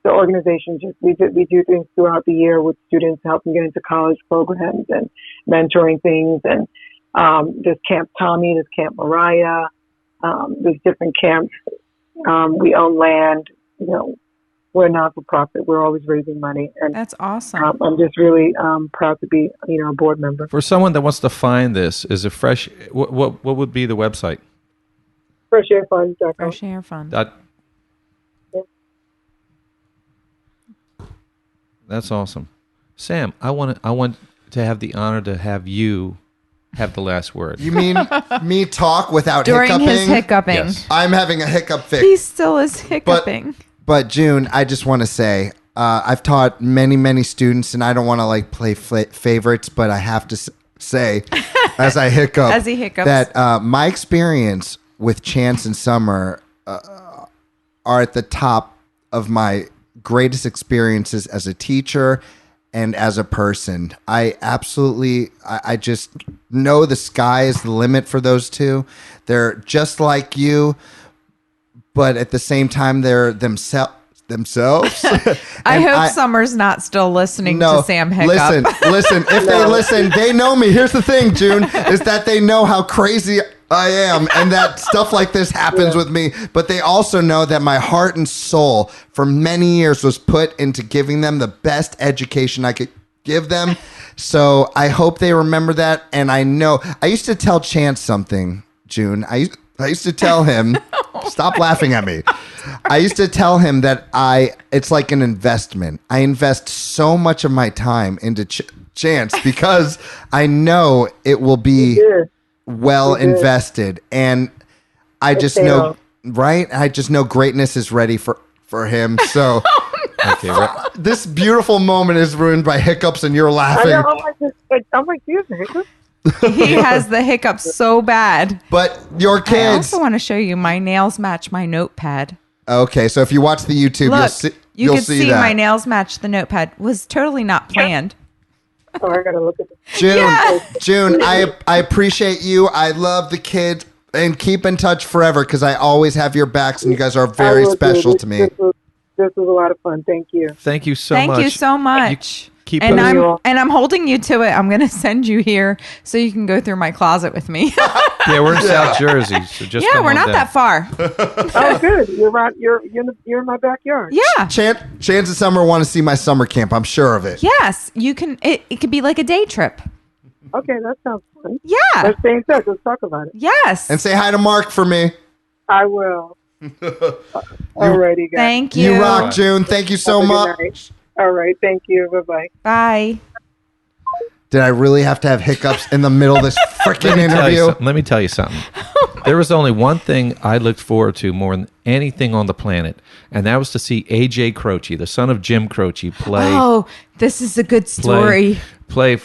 organization we do things throughout the year with students, help them get into college programs and mentoring things. And there's Camp Tommy, there's Camp Mariah, there's different camps. We own land, you know. We're not for profit. We're always raising money, and that's awesome. I'm just really proud to be, you know, a board member. For someone that wants to find this, is it fresh? What would be the website? FreshAirFund.com. Fresh Air Fund. That's awesome, Sam. I want to have the honor to have you have the last word. You mean me talk without During hiccuping? his hiccuping. Yes. I'm having a hiccup fix. He still is hiccuping. But June, I just want to say, I've taught many students, and I don't want to like play favorites, but I have to say, as I hiccup, As he hiccups. that my experience with Chance and Summer are at the top of my greatest experiences as a teacher and as a person. I just know the sky is the limit for those two. They're just like you, but at the same time, they're themselves. I hope Summer's not still listening to Sam Hiccup. Listen. If they listen, they know me. Here's the thing, June, is that they know how crazy I am and that stuff like this happens with me. But they also know that my heart and soul for many years was put into giving them the best education I could give them. So I hope they remember that. And I know I used to tell Chance something, June. I used to tell him, stop laughing at me. I used to tell him that it's like an investment. I invest so much of my time into Chance because I know it will be well invested. And I just know, right? I just know greatness is ready for him. So this beautiful moment is ruined by hiccups and you're laughing. I know, I'm like, do you have a hiccup? He has the hiccups so bad. But your I kids. also want to show you my nails match my notepad. Okay, so if you watch the YouTube, Look, you'll could see see that. my nails match the notepad. Was totally not planned. Oh, I gotta look at this. June, I appreciate you. I love the kids, and keep in touch forever because I always have your backs, and you guys are very special to me. This was a lot of fun. Thank you. Thank you so much. Thank you so much. Keep and us- I'm holding you to it. I'm gonna send you here so you can go through my closet with me. Yeah, we're in South Jersey, so just yeah, come we're on not down. that far. Oh, good. You're right. You're in my backyard. Yeah. Chance and Summer want to see my summer camp. I'm sure of it. Yes, you can. It could be like a day trip. Okay, that sounds fun. Yeah. Let's stay in touch. Let's talk about it. Yes. And say hi to Mark for me. I will. Alrighty, guys. Thank you. You rock, June. Thank you so Have a good much. night. All right. Thank you. Bye-bye. Bye. Did I really have to have hiccups in the middle of this freaking interview? Let me tell you something. There was only one thing I looked forward to more than anything on the planet, and that was to see AJ Croce, the son of Jim Croce, play. Oh, this is a good story. Play,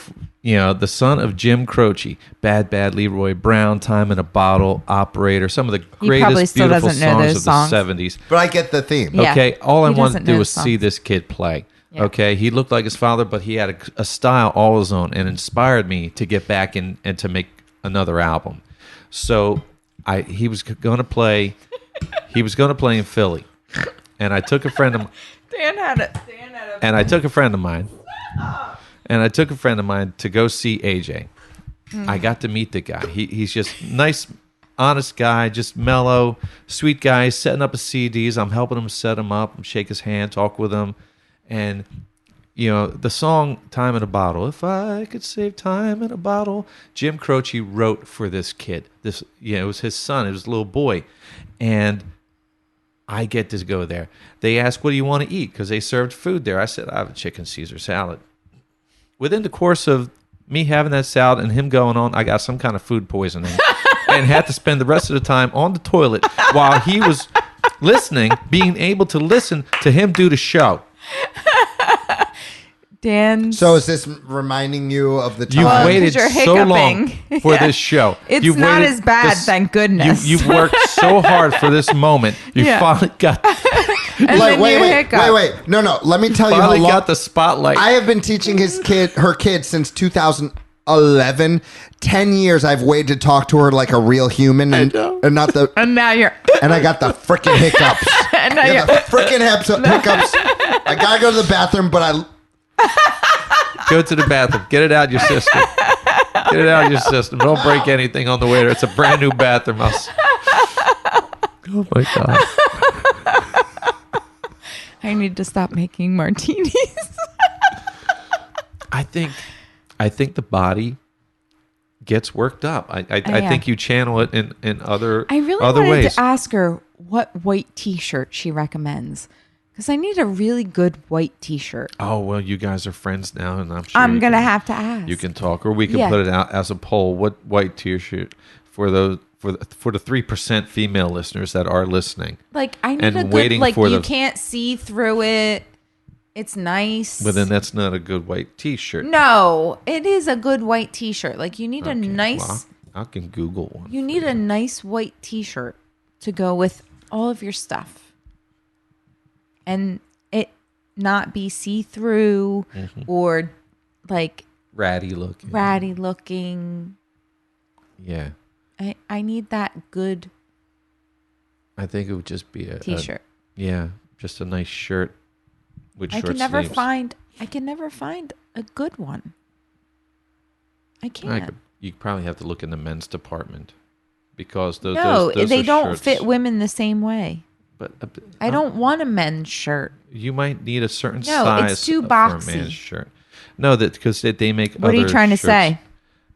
the son of Jim Croce, Bad Leroy Brown, Time in a Bottle, Operator, some of the probably greatest still beautiful doesn't know songs those of songs. the 70s. But I get the theme. Yeah. Okay, all I He wanted doesn't to do know was the see songs. this kid play. Yeah. Okay, he looked like his father, but he had a style all his own and inspired me to get back in and to make another album. So he was going to play in Philly, and I took a friend of Dan had it. and I took a friend of mine, to go see AJ. I got to meet the guy. He's just nice, honest guy, just mellow, sweet guy. He's setting up his CDs. I'm helping him set him up, shake his hand, talk with him. And, the song Time in a Bottle, if I could save time in a bottle, Jim Croce wrote for this kid. It was his son. It was a little boy. And I get to go there. They asked, what do you want to eat? Because they served food there. I said, I have a chicken Caesar salad. Within the course of me having that salad and him going on, I got some kind of food poisoning and had to spend the rest of the time on the toilet while he was being able to listen to him do the show. Dan. So is this reminding you of the time? You've waited you're so long hiccuping. for Yeah. this show. It's You've not waited as bad, thank goodness. You've worked so hard for this moment. You Yeah. finally got and then you hiccup. Wait. No. Let me tell you how finally long got the spotlight. I have been teaching her kid since 2011. 10 years I've waited to talk to her like a real human and not the And now you're. and I got the freaking hiccups. And now I you're. got the freaking hiccups. I gotta go to the bathroom, but Go to the bathroom. Get it out your system. Get it out your system. Don't break anything on the way there. It's a brand new bathroom. Oh my God. I need to stop making martinis. I think the body gets worked up. I Yeah. think you channel it in other I really other wanted ways. to ask her what white T-shirt she recommends Because I need a really good white T-shirt. Oh, well, you guys are friends now, and I'm sure I'm going to have to ask. You can talk, or we can put it out as a poll. What white T-shirt for the 3% female listeners that are listening? Like, I need a good, like, you can't see through it. It's nice. But then that's not a good white T-shirt. No, it is a good white T-shirt. Like, you need a nice... Well, I can Google one. You need a nice white T-shirt to go with all of your stuff. And it not be see-through or, like... Ratty looking. Yeah. I need that good... I think it would just be a... T-shirt. Just a nice shirt with short sleeves. I can never find a good one. I can't. You probably have to look in the men's department because those they don't shirts. fit women the same way. But I don't want a men's shirt. You might need a certain No, size it's too for boxy. a man's shirt. No, because they make. What are you trying to say?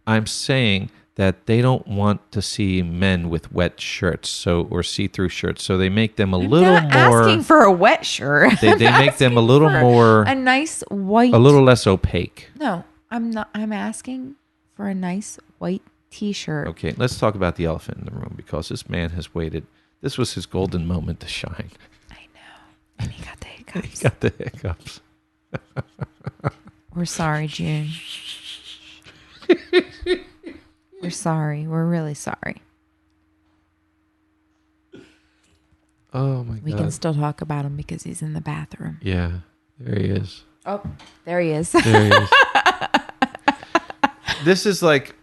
I'm saying that they don't want to see men with wet shirts, or see-through shirts, so they make them a little not more. Asking for a wet shirt. They make them a little more, a nice white, a little less opaque. No, I'm not. I'm asking for a nice white T-shirt. Okay, let's talk about the elephant in the room because this man has waited. This was his golden moment to shine. I know, and he got the hiccups. He got the hiccups. We're sorry, June. We're sorry. We're really sorry. Oh my God. We can still talk about him because he's in the bathroom. Yeah, there he is. Oh, there he is. There he is. This is like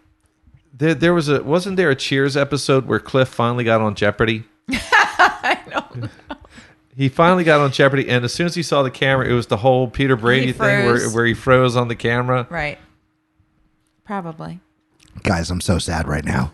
wasn't there a Cheers episode where Cliff finally got on Jeopardy? I know. He finally got on Jeopardy, and as soon as he saw the camera, it was the whole Peter Brady thing where he froze on the camera. Right. Probably. Guys, I'm so sad right now.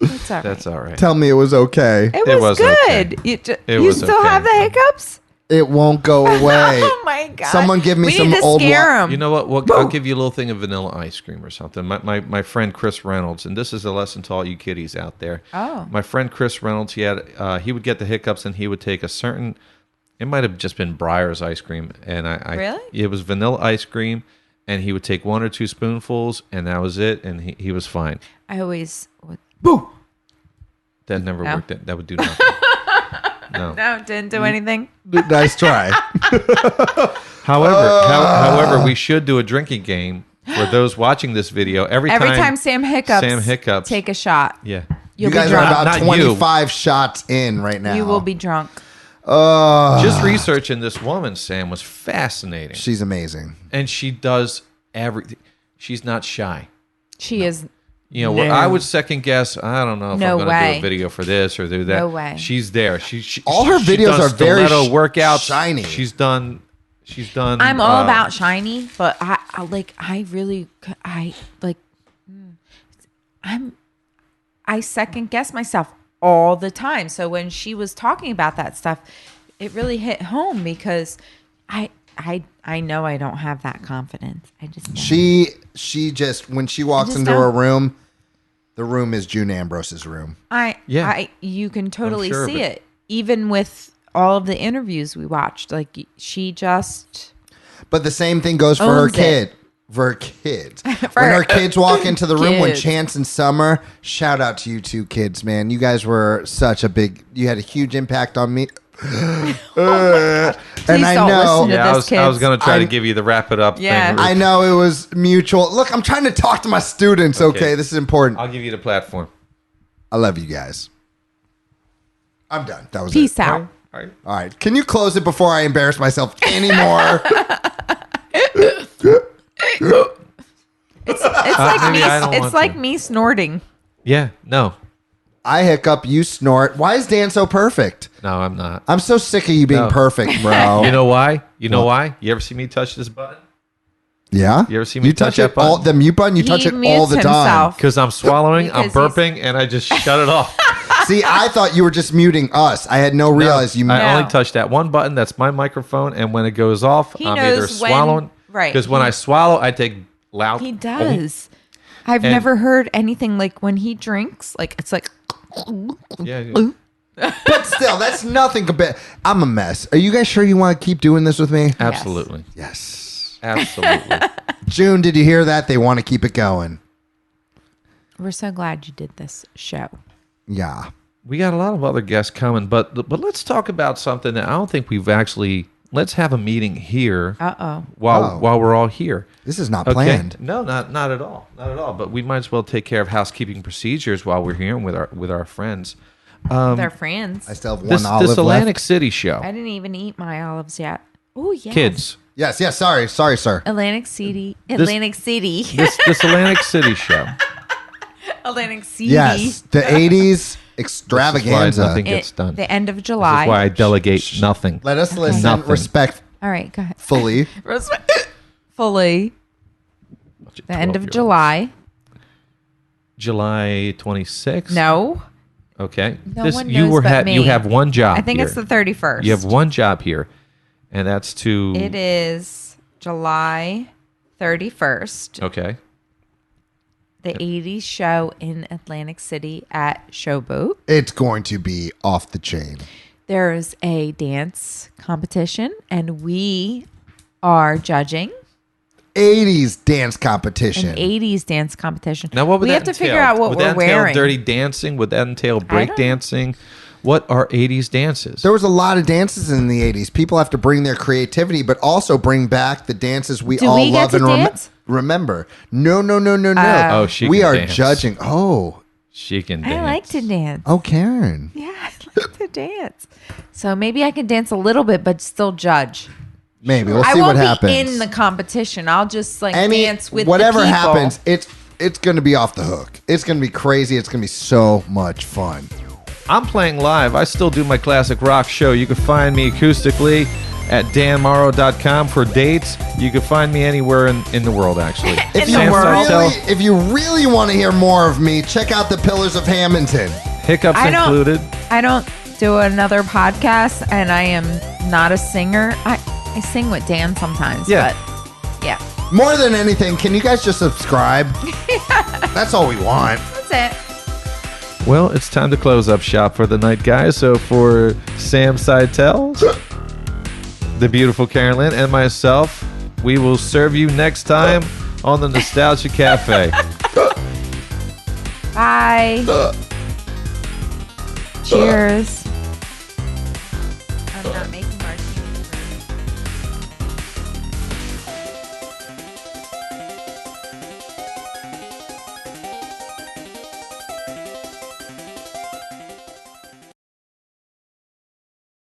It's all right. That's all right. Tell me it was okay. It was good. Okay. You still have the hiccups? It won't go away. Oh my God. Someone give me we some need to old scare him. You know what? I'll give you a little thing of vanilla ice cream or something. My friend Chris Reynolds, and this is a lesson to all you kiddies out there. Oh. My friend Chris Reynolds, he would get the hiccups, and he would take a certain. It might have just been Breyer's ice cream, and Really? It was vanilla ice cream, and he would take 1 or 2 spoonfuls, and that was it, and he was fine. I always would. Boo. That never No. worked. That would do nothing. No. No, didn't do anything. Nice try. However, we should do a drinking game for those watching this video. Every time Sam hiccups, take a shot. Yeah. You You'll guys be are drunk. about Not 25 shots in right now. You will be drunk. Just researching this woman, Sam, was fascinating. She's amazing. And she does everything. She's not shy. She is. You know, No. I would second guess. I don't know if No I'm going to do way. a video for this or do that. No way. She's there. All her she videos does are very stiletto workouts. shiny. She's done. I'm all about shiny, but I second guess myself all the time. So when she was talking about that stuff, it really hit home because I know I don't have that confidence. I just know. She just when she walks just into don't. a room, the room is June Ambrose's room. You can totally sure of see it. it. Even with all of the interviews we watched. Like she just But the same thing goes for her Owns it. kid. For her kids. When her her kids walk into the room when kids. Chance and Summer, shout out to you two kids, man. You guys were you had a huge impact on me. And I don't know. listen to Yeah, this, I was kids. going to try to give you the wrap it up Yeah. thing. I know it was mutual. Look, I'm trying to talk to my students, okay? This is important. I'll give you the platform. I love you guys. I'm done. That was peace it. out. All right. All right. Can you close it before I embarrass myself anymore? It's like me snorting. Yeah. No. I hiccup, you snort. Why is Dan so perfect? No, I'm not. I'm so sick of you being No. perfect, bro. You know why? Why? You ever see me touch this button? Yeah? You ever see me touch it that button? all the mute button, you touch it all the time. Because I'm swallowing, I'm Because burping, and I just shut it off. See, I thought you were just muting us. I had no realize you I No. only touch that one button. That's my microphone, and when it goes off, He I'm knows either when- swallowing. right. Because when I swallow, I take loud. He does. I've And- never heard anything like when he drinks. Like it's like Yeah. But still, that's nothing compared. I'm a mess. Are you guys sure you want to keep doing this with me? Absolutely. Yes. Absolutely. June, did you hear that? They want to keep it going. We're so glad you did this show. Yeah. We got a lot of other guests coming, but let's talk about something that I don't think we've actually. Let's have a meeting here. While we're all here. This is not planned. No, not at all. Not at all. But we might as well take care of housekeeping procedures while we're here with our friends. With our friends. I still have one olive this Atlantic left. City show. I didn't even eat my olives yet. Oh, yes. Kids. Yes. Sorry, sir. Atlantic City. This Atlantic City show. Atlantic City. Yes. The 80s Why extravaganza. nothing gets done. The end of This July. is why I delegate nothing. Let us listen Nothing. respectfully. All right, go ahead. Fully. The end of July. July 26th? No. Okay. No one knows but me. You have one job I think here. it's the 31st. You have one job here, and that's to... It is July 31st. Okay. The 80s show in Atlantic City at Showboat. It's going to be off the chain. There's a dance competition, and we are judging 80s dance competition. an 80s dance competition. Now, what would we that have to entail? figure out what would we're that entail wearing. dirty dancing? Would that entail break dancing? What are 80s dances? There was a lot of dances in the 80s. People have to bring their creativity, but also bring back the dances we Do all we get love to and dance? remember. No. Oh, she We can are dance. judging. Oh, She can dance. I like to dance. oh, Karen. Yeah, I like to dance. So maybe I can dance a little bit, but still judge. Maybe we'll I see won't what be happens. in the competition. I'll just dance with whatever the people. happens. It's going to be off the hook. It's going to be crazy. It's going to be so much fun. I'm playing live. I still do my classic rock show. You can find me acoustically at danmorrow.com for dates. You can find me anywhere in the world, actually. If you really want to hear more of me, check out the Pillars of Hamilton. Hiccups included. I don't do another podcast, and I am not a singer. I sing with Dan sometimes. Yeah. But yeah. More than anything, can you guys just subscribe? That's all we want. That's it. Well, it's time to close up shop for the night, guys. So for Sam Seitel, the beautiful Karen Lynn, and myself, we will serve you next time on the Nostalgia Cafe. Bye. Cheers. I'm not making martinis.